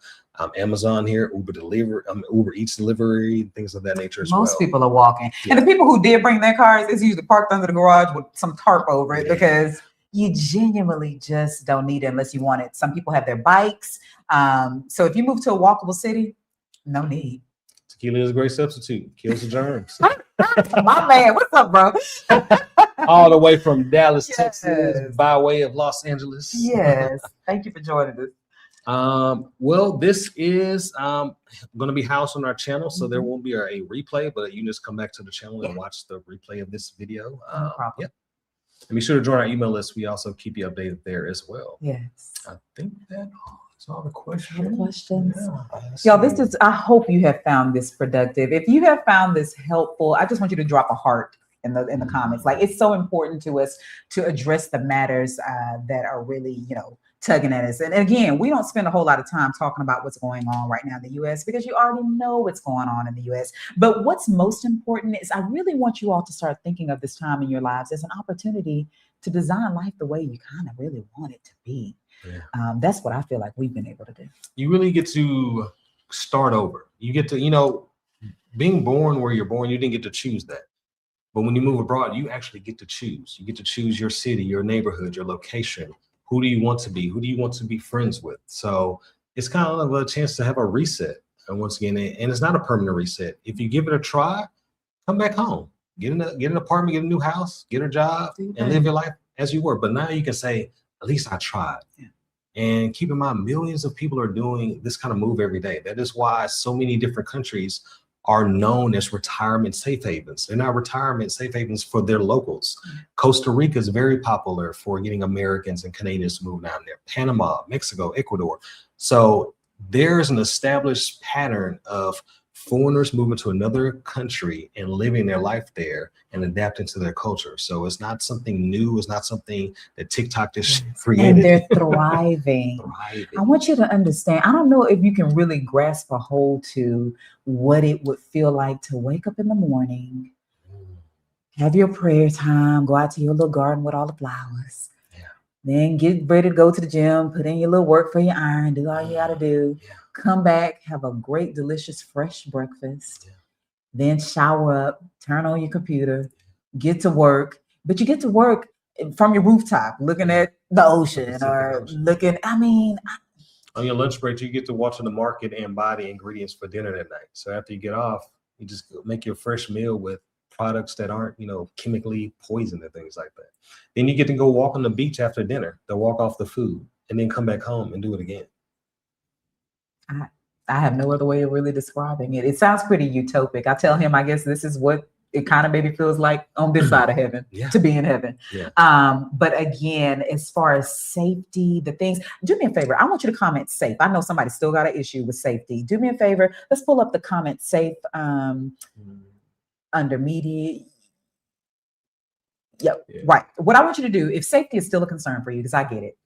Amazon here, Uber Eats delivery, things of that nature as well. Most people are walking, and the people who did bring their cars is usually parked under the garage with some tarp over it because you genuinely just don't need it unless you want it. Some people have their bikes. So if you move to a walkable city, no need. Tequila is a great substitute. Kills the germs. My man, what's up, bro? All the way from Dallas, Texas, by way of Los Angeles. Yes. Thank you for joining us. Well, this is going to be housed on our channel, so there won't be a replay, but you can just come back to the channel and watch the replay of this video. No problem. And be sure to join our email list. We also keep you updated there as well. Yes. I think that's all the questions. Y'all, I hope you have found this productive. If you have found this helpful, I just want you to drop a heart in the comments. Like, it's so important to us to address the matters that are really, tugging at us. And again, we don't spend a whole lot of time talking about what's going on right now in the US because you already know what's going on in the US. But what's most important is I really want you all to start thinking of this time in your lives as an opportunity to design life the way you kind of really want it to be. That's what I feel like we've been able to do. You really get to start over. You get to, being born where you're born, you didn't get to choose that. But when you move abroad, you actually get to choose. You get to choose your city, your neighborhood, your location. Who do you want to be? Who do you want to be friends with? So it's kind of a chance to have a reset. And once again, and it's not a permanent reset. If you give it a try, come back home. get an apartment, get a new house, get a job, and live your life as you were. But now you can say, at least I tried. Yeah. And keep in mind, millions of people are doing this kind of move every day. That is why so many different countries are known as retirement safe havens. They're not retirement safe havens for their locals. Costa Rica is very popular for getting Americans and Canadians to move down there. Panama, Mexico, Ecuador. So there's an established pattern of foreigners moving to another country and living their life there and adapting to their culture. So it's not something new. It's not something that TikTok just created. And they're thriving. I want you to understand, I don't know if you can really grasp a hold to what it would feel like to wake up in the morning, have your prayer time, go out to your little garden with all the flowers, then get ready to go to the gym, put in your little work for your iron, do all you got to do. Come back, have a great, delicious, fresh breakfast, then shower up, turn on your computer, get to work. But you get to work from your rooftop, looking at the ocean or looking, on your lunch break, you get to watch in the market and buy the ingredients for dinner that night. So after you get off, you just make your fresh meal with products that aren't, chemically poisoned and things like that. Then you get to go walk on the beach after dinner, to walk off the food, and then come back home and do it again. I have no other way of really describing it. It sounds pretty utopic. I tell him, I guess this is what it kind of maybe feels like on this side of heaven, to be in heaven. But again, as far as safety, the things, do me a favor. I want you to comment safe. I know somebody still got an issue with safety. Do me a favor. Let's pull up the comment safe under media. Right. What I want you to do, if safety is still a concern for you, because I get it,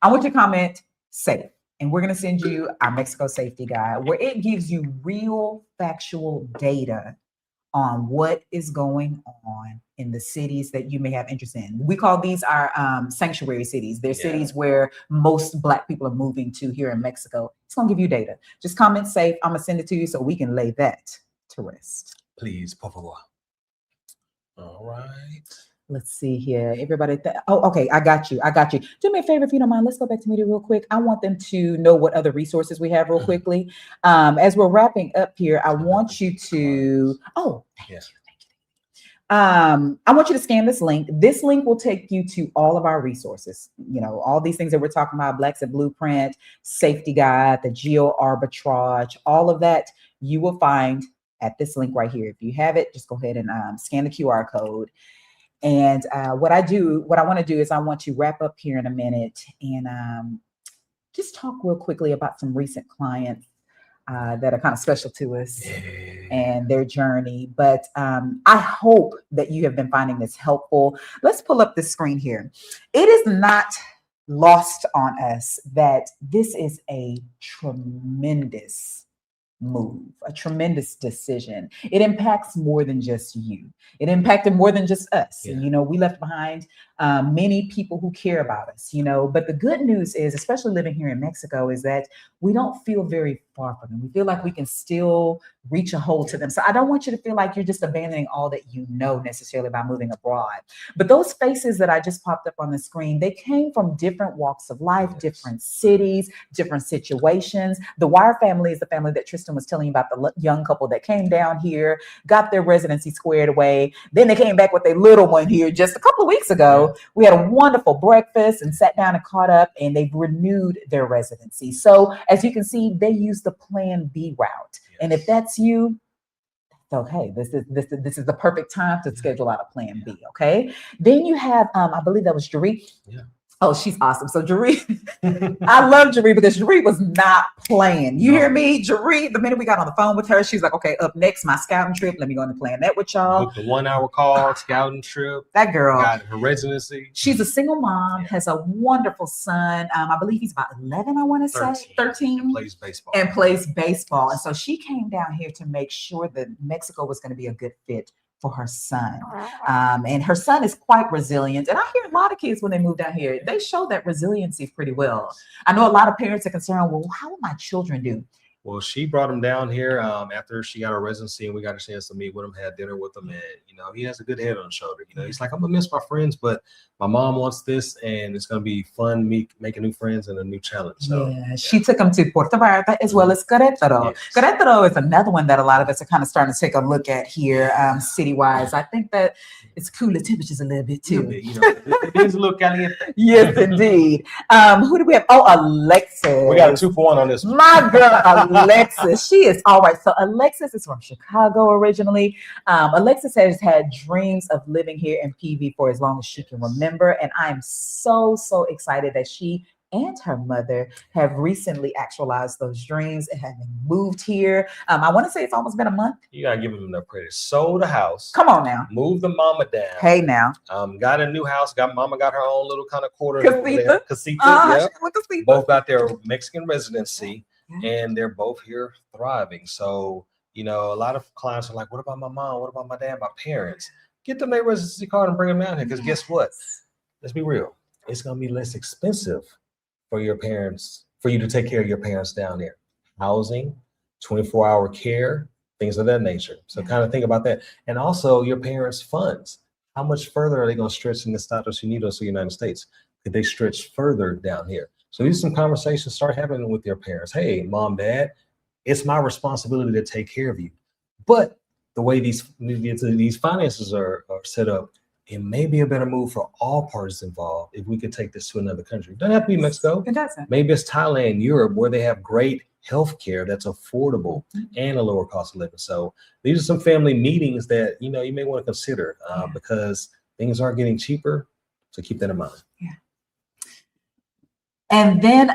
I want you to comment safe. And we're going to send you our Mexico safety guide, where it gives you real factual data on what is going on in the cities that you may have interest in. We call these our sanctuary cities. They're cities where most Black people are moving to here in Mexico. It's going to give you data. Just comment safe. I'm going to send it to you so we can lay that to rest. Please, por favor. All right. Let's see here. Everybody. Okay. I got you. Do me a favor, if you don't mind. Let's go back to media real quick. I want them to know what other resources we have real quickly. As we're wrapping up here, I want you to, thank you. I want you to scan this link. This link will take you to all of our resources. All these things that we're talking about, Blaxit Blueprint, Safety Guide, the Geo Arbitrage, all of that you will find at this link right here. If you have it, just go ahead and scan the QR code. And what I want to do is I want to wrap up here in a minute and just talk real quickly about some recent clients that are kind of special to us and their journey. But I hope that you have been finding this helpful. Let's pull up the screen here. It is not lost on us that this is a tremendous move, a tremendous decision. It impacts more than just you. It impacted more than just us. We left behind many people who care about us, but the good news is, especially living here in Mexico, is that we don't feel very far from them. We feel like we can still reach a hold to them. So I don't want you to feel like you're just abandoning all that you know necessarily by moving abroad. But those faces that I just popped up on the screen, they came from different walks of life, different cities, different situations. The Wire family is the family that Tristan was telling you about, the young couple that came down here, got their residency squared away. Then they came back with their little one here just a couple of weeks ago. We had a wonderful breakfast and sat down and caught up, and they've renewed their residency. So as you can see, they use the Plan B route. And if that's you, okay, this is the perfect time to schedule out a Plan B. Okay. Then you have, I believe that was Jeree. Oh, she's awesome. So Jeree, I love Jeree because Jeree was not playing. You hear me? Jeree, the minute we got on the phone with her, she's like, okay, up next, my scouting trip. Let me go and plan that with y'all. Booked the 1 hour call, scouting trip. That girl got her residency. She's a single mom, has a wonderful son. I believe he's about 11, I want to say. 13. And plays baseball. And so she came down here to make sure that Mexico was going to be a good fit for her son. And her son is quite resilient. And I hear a lot of kids when they move down here, they show that resiliency pretty well. I know a lot of parents are concerned, well, how will my children do? Well, she brought him down here after she got her residency, and we got a chance to meet with him, had dinner with him, and he has a good head on his shoulder. He's like, I'm gonna miss my friends, but my mom wants this, and it's gonna be fun making new friends and a new challenge. So she took him to Puerto Vallarta as well as Querétaro. Yes. Querétaro is another one that a lot of us are kind of starting to take a look at here, city-wise. I think that it's cooler temperatures a little bit too. It is a little caliente. Yes, indeed. Who do we have? Oh, Alexis. We got a 2-for-1 on this one. My girl, Alexis. She is all right. So Alexis is from Chicago originally. Alexis has had dreams of living here in PV for as long as she can remember. And I am so excited that she and her mother have recently actualized those dreams and having moved here. I want to say it's almost been a month. You gotta give them enough credit. Sold the house. Come on now. Moved the mama down. Hey now. Got a new house. Mama got her own little kind of quarter. Casita. Yeah. Casita. Both got their Mexican residency, and they're both here thriving. So, a lot of clients are like, what about my mom? What about my dad? My parents? Get them their residency card and bring them down here. Because guess what? Let's be real. It's going to be less expensive for your parents, for you to take care of your parents down there. Housing, 24-hour care, things of that nature. So kind of think about that. And also your parents' funds. How much further are they going to stretch in the Estados Unidos of the United States? Could they stretch further down here? So these are some conversations start happening with your parents. Hey, mom, dad, it's my responsibility to take care of you. But the way these finances are set up, it may be a better move for all parties involved if we could take this to another country. It doesn't have to be Mexico. It doesn't. Maybe it's Thailand, Europe, where they have great health care that's affordable and a lower cost of living. So these are some family meetings that you may want to consider because things are getting cheaper. So keep that in mind. Yeah. And then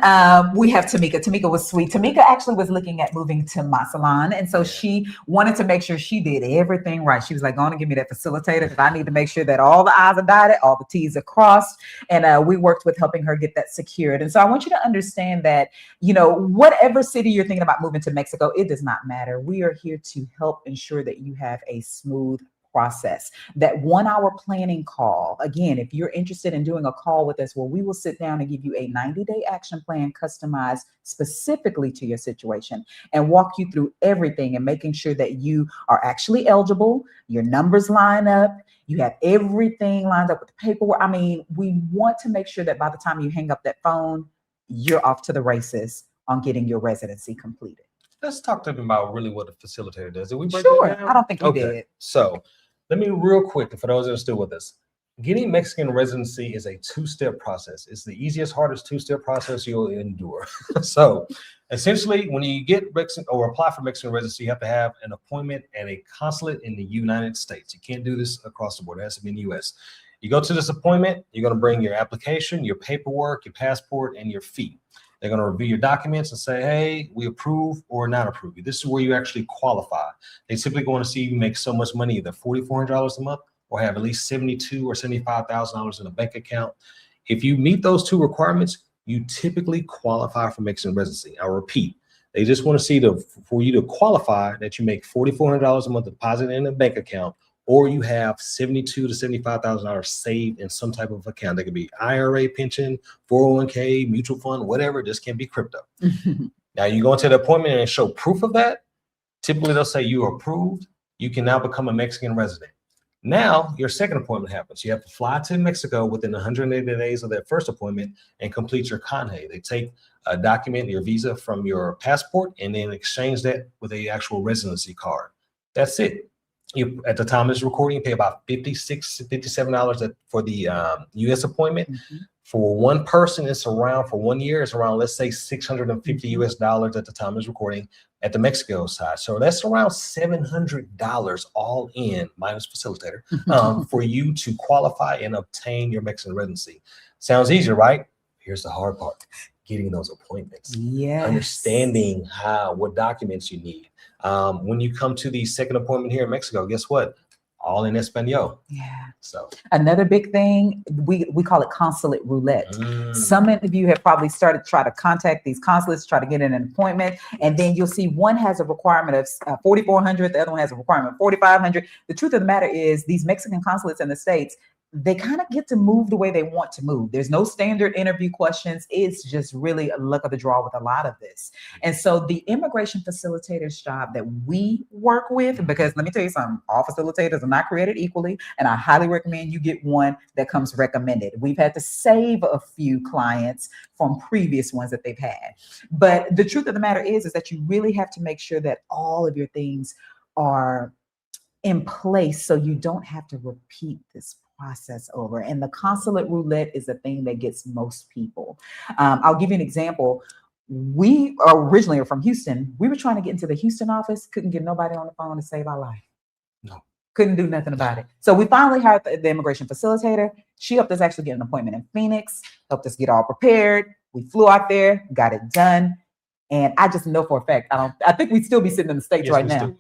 we have Tamika. Tamika was sweet. Tamika actually was looking at moving to Mazatlán. And so she wanted to make sure she did everything right. She was like, go on and give me that facilitator because I need to make sure that all the I's are dotted, all the T's are crossed. And we worked with helping her get that secured. And so I want you to understand that, whatever city you're thinking about moving to Mexico, it does not matter. We are here to help ensure that you have a smooth process. That 1-hour planning call, again, if you're interested in doing a call with us where we will sit down and give you a 90-day action plan customized specifically to your situation and walk you through everything and making sure that you are actually eligible, your numbers line up, you have everything lined up with the paperwork. I mean, we want to make sure that by the time you hang up that phone, you're off to the races on getting your residency completed. Let's talk to them about really what a facilitator does. Did we break Sure. that down? I don't think we did. So let me real quick, for those that are still with us, getting Mexican residency is a 2-step process. It's the easiest, hardest 2-step process you'll endure. So essentially, when you get Mexican or apply for Mexican residency, you have to have an appointment at a consulate in the United States. You can't do this across the board. It has to be in the US. You go to this appointment, you're going to bring your application, your paperwork, your passport, and your fee. They're going to review your documents and say, hey, we approve or not approve you. This is where you actually qualify. They simply want to see you make so much money, either $4,400 a month or have at least $72,000 or $75,000 in a bank account. If you meet those 2 requirements, you typically qualify for Mexican residency. I'll repeat. They just want to see for you to qualify that you make $4,400 a month deposited in a bank account, or you have $72,000 to $75,000 saved in some type of account. That could be IRA, pension, 401k, mutual fund, whatever. It just can't be crypto. Now you go into the appointment and show proof of that. Typically they'll say you are approved. You can now become a Mexican resident. Now your second appointment happens. You have to fly to Mexico within 180 days of that first appointment and complete your canje. They take a document, your visa from your passport, and then exchange that with a actual residency card. That's it. You, at the time of this recording, you pay about $56, $57 for the U.S. appointment. For one person, it's around, for 1 year, it's around, let's say $650 US at the time of this recording at the Mexico side. So that's around $700 all in, minus facilitator, for you to qualify and obtain your Mexican residency. Sounds easy, right? Here's the hard part. Getting those appointments. Yes. Understanding what documents you need. When you come to the second appointment here in Mexico, guess what? All in Espanol. Yeah. So another big thing, we call it consulate roulette. Some of you have probably started to try to contact these consulates, try to get an appointment, and then you'll see one has a requirement of $4,400, the other one has a requirement of $4,500. The truth of the matter is these Mexican consulates in the States, they kind of get to move the way they want to move. There's no standard interview questions. It's just really a luck of the draw with a lot of this. And so the immigration facilitator's job that we work with, because let me tell you something, all facilitators are not created equally, and I highly recommend you get one that comes recommended. We've had to save a few clients from previous ones that they've had. But the truth of the matter is that you really have to make sure that all of your things are in place so you don't have to repeat this process over. And the consulate roulette is the thing that gets most people. I'll give you an example. We originally are from Houston. We were trying to get into the Houston office, couldn't get nobody on the phone to save our life. No. Couldn't do nothing about it. So we finally hired the immigration facilitator. She helped us actually get an appointment in Phoenix, helped us get all prepared. We flew out there, got it done. And I just know for a fact, I think we'd still be sitting in the States right now.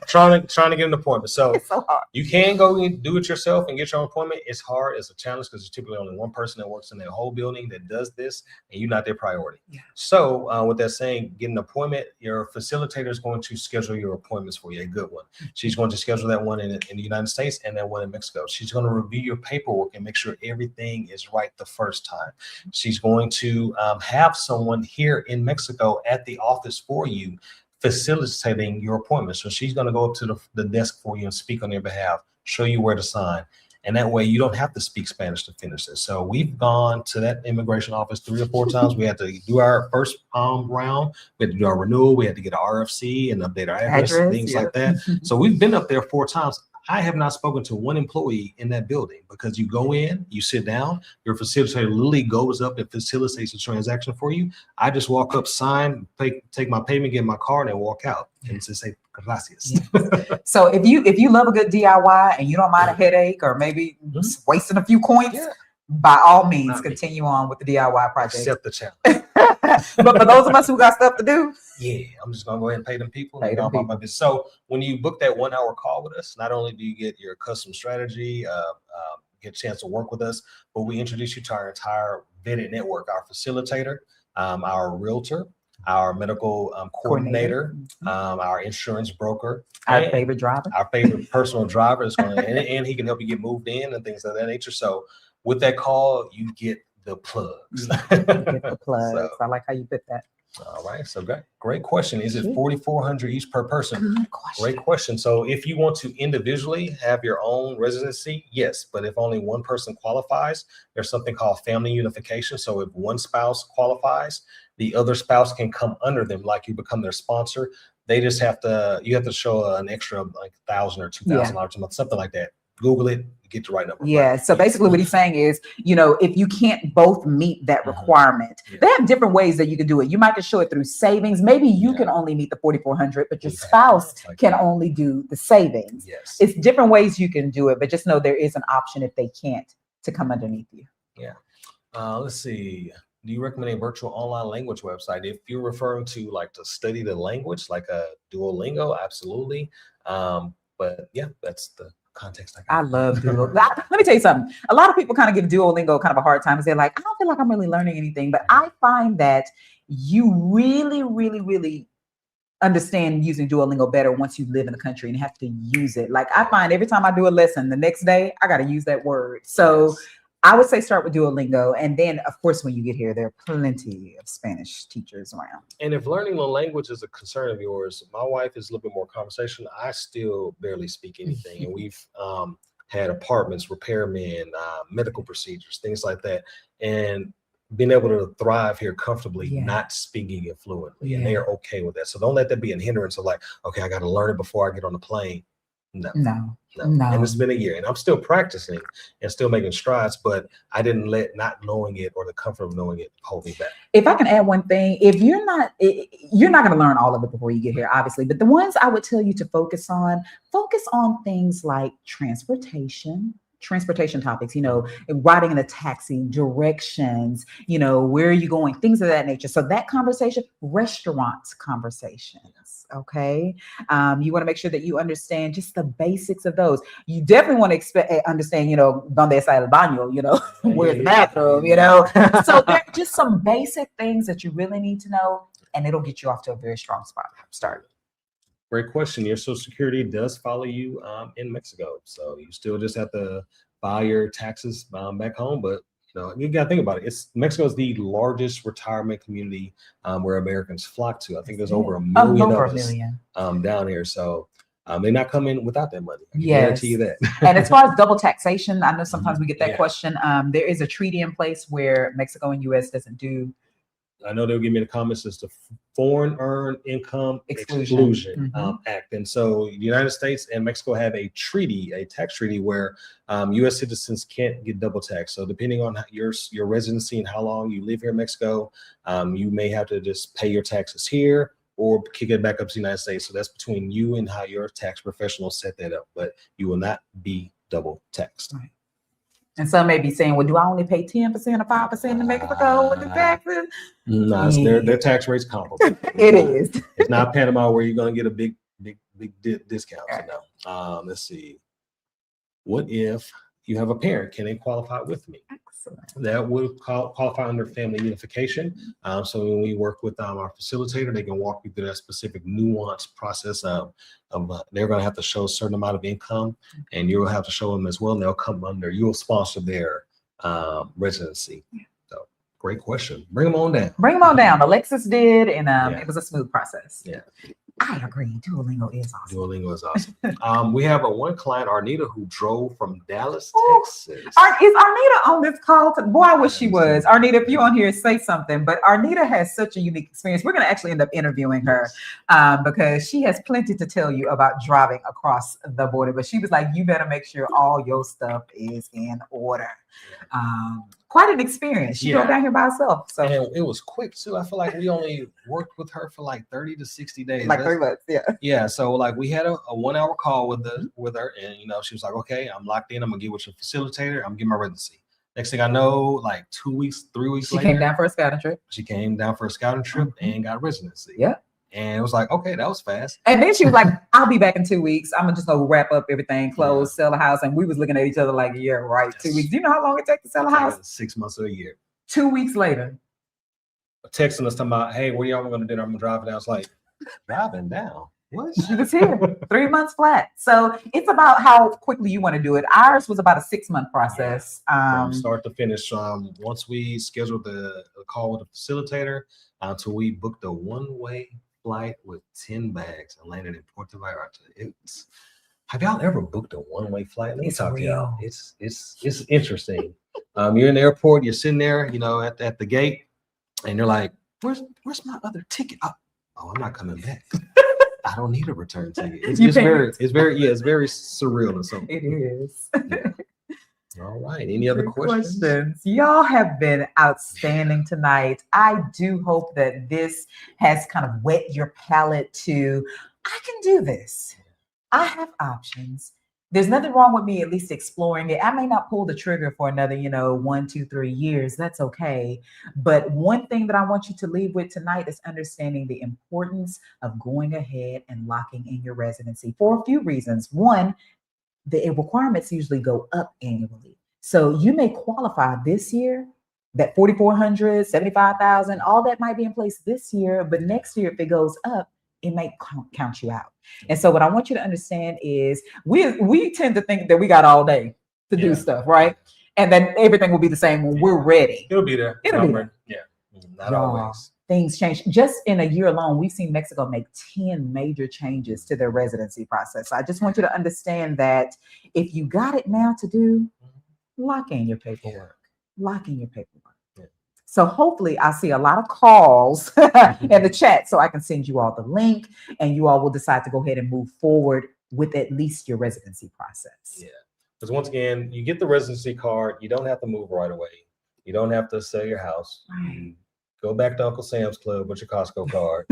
Trying to get an appointment. So it's so hard. You can go and do it yourself and get your own appointment. It's hard. It's a challenge because there's typically only one person that works in that whole building that does this, and you're not their priority. Yeah. So with that saying, get an appointment. Your facilitator is going to schedule your appointments for you, a good one. She's going to schedule that one in the United States and that one in Mexico. She's going to review your paperwork and make sure everything is right the first time. She's going to have someone here in Mexico at the office for you, facilitating your appointment. So she's going to go up to the desk for you and speak on your behalf, show you where to sign. And that way you don't have to speak Spanish to finish it. So we've gone to that immigration office 3 or 4 times. We had to do our first round. We had to do our renewal. We had to get our RFC and update our address, things like that. So we've been up there 4 times. I have not spoken to one employee in that building because you go in, you sit down, your facilitator literally goes up and facilitates the transaction for you. I just walk up, sign, take my payment, get my card, and walk out and just say gracias. Yeah. So if you love a good DIY and you don't mind a headache or maybe just wasting a few coins, by all means, continue on with the DIY project. Accept the challenge. But for those of us who got stuff to do, I'm just gonna go ahead and pay them people. And go about my business. So when you book that 1-hour call with us, not only do you get your custom strategy, get a chance to work with us, but we introduce you to our entire vetted network, our facilitator, our realtor, our medical coordinator, our insurance broker, our favorite driver, our favorite personal driver is going to, and he can help you get moved in and things of that nature. So with that call, you get the plugs. Get the plugs. So, I like how you put that. All right. So great question. Is it $4,400 each per person? Great question. So if you want to individually have your own residency, yes. But if only one person qualifies, there's something called family unification. So if one spouse qualifies, the other spouse can come under them, like you become their sponsor. They just have to, you have to show an extra like $1,000 or $2,000 a month, something like that. Google it, get the right number. Yeah. So basically what he's saying is, if you can't both meet that requirement, they have different ways that you can do it. You might just show it through savings. Maybe you can only meet the $4,400, but your spouse can only do the savings. Yes. It's different ways you can do it, but just know there is an option if they can't to come underneath you. Yeah. Let's see. Do you recommend a virtual online language website? If you're referring to like to study the language, like a Duolingo, absolutely. But yeah, that's the context. I love Duolingo. Let me tell you something. A lot of people kind of give Duolingo kind of a hard time because they're like, I don't feel like I'm really learning anything. But I find that you really, really, really understand using Duolingo better once you live in the country and have to use it. Like I find every time I do a lesson, the next day I got to use that word. So I would say start with Duolingo. And then, of course, when you get here, there are plenty of Spanish teachers around. And if learning the language is a concern of yours, my wife is a little bit more conversational. I still barely speak anything. And we've had apartments, repairmen, medical procedures, things like that. And being able to thrive here comfortably, not speaking it fluently. And they are okay with that. So don't let that be a hindrance of like, okay, I got to learn it before I get on the plane. No. And it's been a year and I'm still practicing and still making strides, but I didn't let not knowing it or the comfort of knowing it hold me back. If I can add one thing, if you're not going to learn all of it before you get here, obviously, but the ones I would tell you to focus on things like transportation topics, riding in a taxi, directions, where are you going, things of that nature. So that conversation, restaurant conversations, okay? You want to make sure that you understand just the basics of those. You definitely want to understand, donde está el baño, where's the bathroom, So there are just some basic things that you really need to know, and it'll get you off to a very strong start. Great question. Your Social Security does follow you in Mexico. So you still just have to file your taxes back home. But you got to think about it. Mexico is the largest retirement community where Americans flock to. I think there's over a million of us down here. So they're not coming without that money. I can guarantee you that. And as far as double taxation, I know sometimes we get that question. There is a treaty in place where Mexico and U.S. doesn't do. I know they'll give me the comments as the Foreign Earned Income Exclusion Act. And so the United States and Mexico have a treaty, a tax treaty where U.S. citizens can't get double taxed. So depending on your residency and how long you live here in Mexico, you may have to just pay your taxes here or kick it back up to the United States. So that's between you and how your tax professional set that up, but you will not be double taxed. Right. And some may be saying, well, do I only pay 10% or 5% in Mexico with the taxes? No, their tax rate's comparable. It is. It's not Panama where you're going to get a big discount. Right. So no. Let's see. What if you have a parent? Can they qualify with me? Excellent. That would qualify under family unification. So when we work with our facilitator, they can walk you through that specific nuanced process of they're going to have to show a certain amount of income, and you'll have to show them as well. And they'll come under, you'll sponsor their residency. So great question. Bring them on down. Bring them on down. Alexis did, and it was a smooth process. Yeah. I agree. Duolingo is awesome. Duolingo is awesome. We have one client, Arnita, who drove from Dallas, Texas. Is Arnita on this call? Boy, I wish she was. Arnita, if you're on here, say something. But Arnita has such a unique experience. We're going to actually end up interviewing her because she has plenty to tell you about driving across the border. But she was like, you better make sure all your stuff is in order. Quite an experience. She drove down here by herself. So and it was quick too. I feel like we only worked with her for like 30 to 60 days. Like 3 months, Yeah. So like we had a 1 hour call with her, and she was like, okay, I'm locked in. I'm gonna get with your facilitator. I'm getting my residency. Next thing I know, like 2 weeks, 3 weeks later, she came down for a scouting trip. She came down for a scouting trip and got residency. Yeah. And it was like, okay, that was fast. And then she was like, I'll be back in 2 weeks. I'm just gonna wrap up everything, close, sell a house. And we was looking at each other like, yeah, right. 2 weeks. Do you know how long it takes to sell a house? 6 months or a year. 2 weeks later. Texting us talking about, hey, where y'all going to dinner? I'm driving down. I was like, driving down? What? She was here 3 months flat. So it's about how quickly you want to do it. Ours was about a 6-month process. From start to finish. Once we scheduled the call with the facilitator, until we booked a one-way flight with 10 bags and landed in Puerto Vallarta. Have y'all ever booked a one-way flight? Let me talk to y'all. It's interesting. You're in the airport, you're sitting there, at the gate, and you're like, where's my other ticket? Oh, I'm not coming back. I don't need a return ticket. It's very surreal or something. It is. Yeah. All right. Any other questions? Y'all have been outstanding tonight. I do hope that this has kind of whet your palate to, I can do this. I have options. There's nothing wrong with me at least exploring it. I may not pull the trigger for another, 1, 2, 3 years. That's okay. But one thing that I want you to leave with tonight is understanding the importance of going ahead and locking in your residency for a few reasons. One, the requirements usually go up annually. So you may qualify this year, that 4,400, 75,000, all that might be in place this year, but next year, if it goes up, it may count you out. And so what I want you to understand is we tend to think that we got all day to do stuff, right? And then everything will be the same when we're ready. It'll be there. It'll be there. Yeah, not always. Things change. Just in a year alone, we've seen Mexico make 10 major changes to their residency process. So I just want you to understand that if you got it now to do, lock in your paperwork. Lock in your paperwork. So hopefully I see a lot of calls in the chat so I can send you all the link and you all will decide to go ahead and move forward with at least your residency process. Yeah, because once again, you get the residency card. You don't have to move right away. You don't have to sell your house. Right. Go back to Uncle Sam's Club with your Costco card.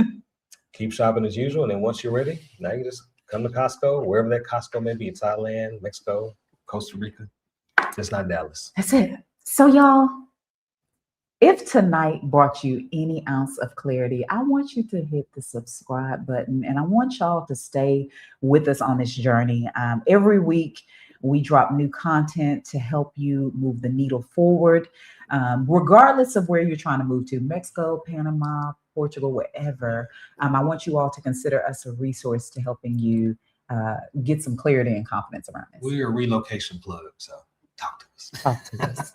Keep shopping as usual. And then once you're ready, now you just come to Costco, wherever that Costco may be, Thailand, Mexico, Costa Rica. It's not Dallas. That's it. So y'all, if tonight brought you any ounce of clarity, I want you to hit the subscribe button and I want y'all to stay with us on this journey. Every week we drop new content to help you move the needle forward, regardless of where you're trying to move to, Mexico, Panama, Portugal, wherever. I want you all to consider us a resource to helping you get some clarity and confidence around this. We're a relocation plug, so. Talk to us. Talk to us.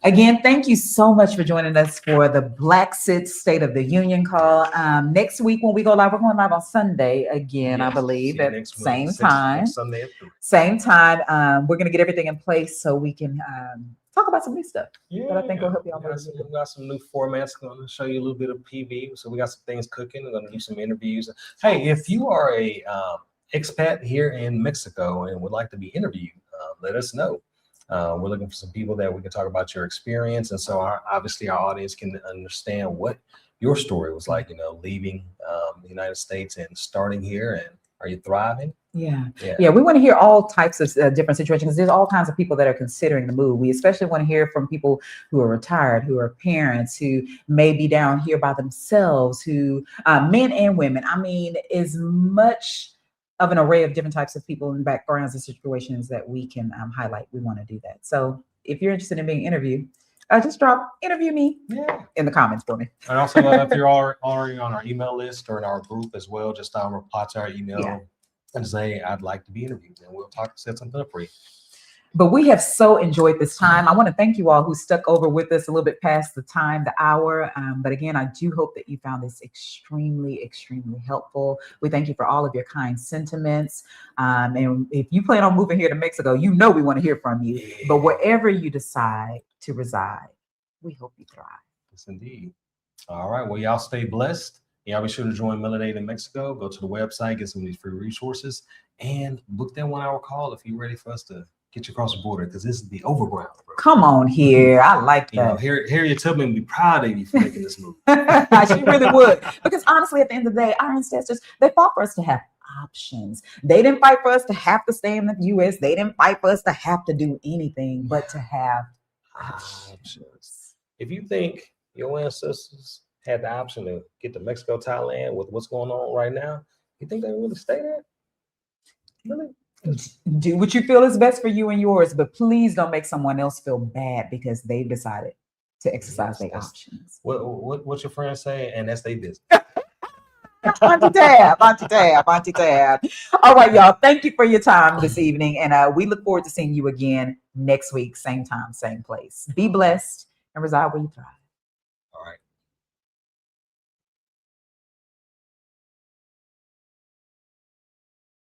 Again, thank you so much for joining us for the Blaxit State of the Union call. Next week when we go live, we're going live on Sunday again, I believe, at next same week, time. next Sunday at 3. Same time. We're going to get everything in place so we can talk about some new stuff that I think will help you all. We got some new formats. Going to show you a little bit of PV. So we got some things cooking. We're going to do some interviews. Hey, if you are a expat here in Mexico and would like to be interviewed, let us know. We're looking for some people that we can talk about your experience, and so obviously our audience can understand what your story was like. Leaving the United States and starting here, and are you thriving? Yeah. We want to hear all types of different situations. There's all kinds of people that are considering the move. We especially want to hear from people who are retired, who are parents, who may be down here by themselves, who men and women. I mean, as much of an array of different types of people and backgrounds and situations that we can highlight. We want to do that. So if you're interested in being interviewed, just interview me in the comments for me. And also, if you're already on our email list or in our group as well, just reply to our email and say, I'd like to be interviewed, and we'll set something up for you. But we have so enjoyed this time. I want to thank you all who stuck over with us a little bit past the time, the hour. But again, I do hope that you found this extremely, extremely helpful. We thank you for all of your kind sentiments. And if you plan on moving here to Mexico, we want to hear from you. Yeah. But wherever you decide to reside, we hope you thrive. Yes, indeed. All right. Well, y'all stay blessed. Y'all be sure to join Melanated in Mexico. Go to the website, get some of these free resources, and book that 1-hour call if you're ready for us to get you across the border, because this is the overground. Bro. Come on here. I like that. Harriet Tubman would be proud of you for making this move. She really would. Because honestly, at the end of the day, our ancestors, they fought for us to have options. They didn't fight for us to have to stay in the U.S. They didn't fight for us to have to do anything but to have options. If you think your ancestors had the option to get to Mexico, Thailand with what's going on right now, you think they really stay there? Really? Do what you feel is best for you and yours, but please don't make someone else feel bad because they've decided to exercise their options. What's your friend say? And that's their business. Auntie Tab. All right, y'all. Thank you for your time this evening. And we look forward to seeing you again next week, same time, same place. Be blessed and reside where you thrive.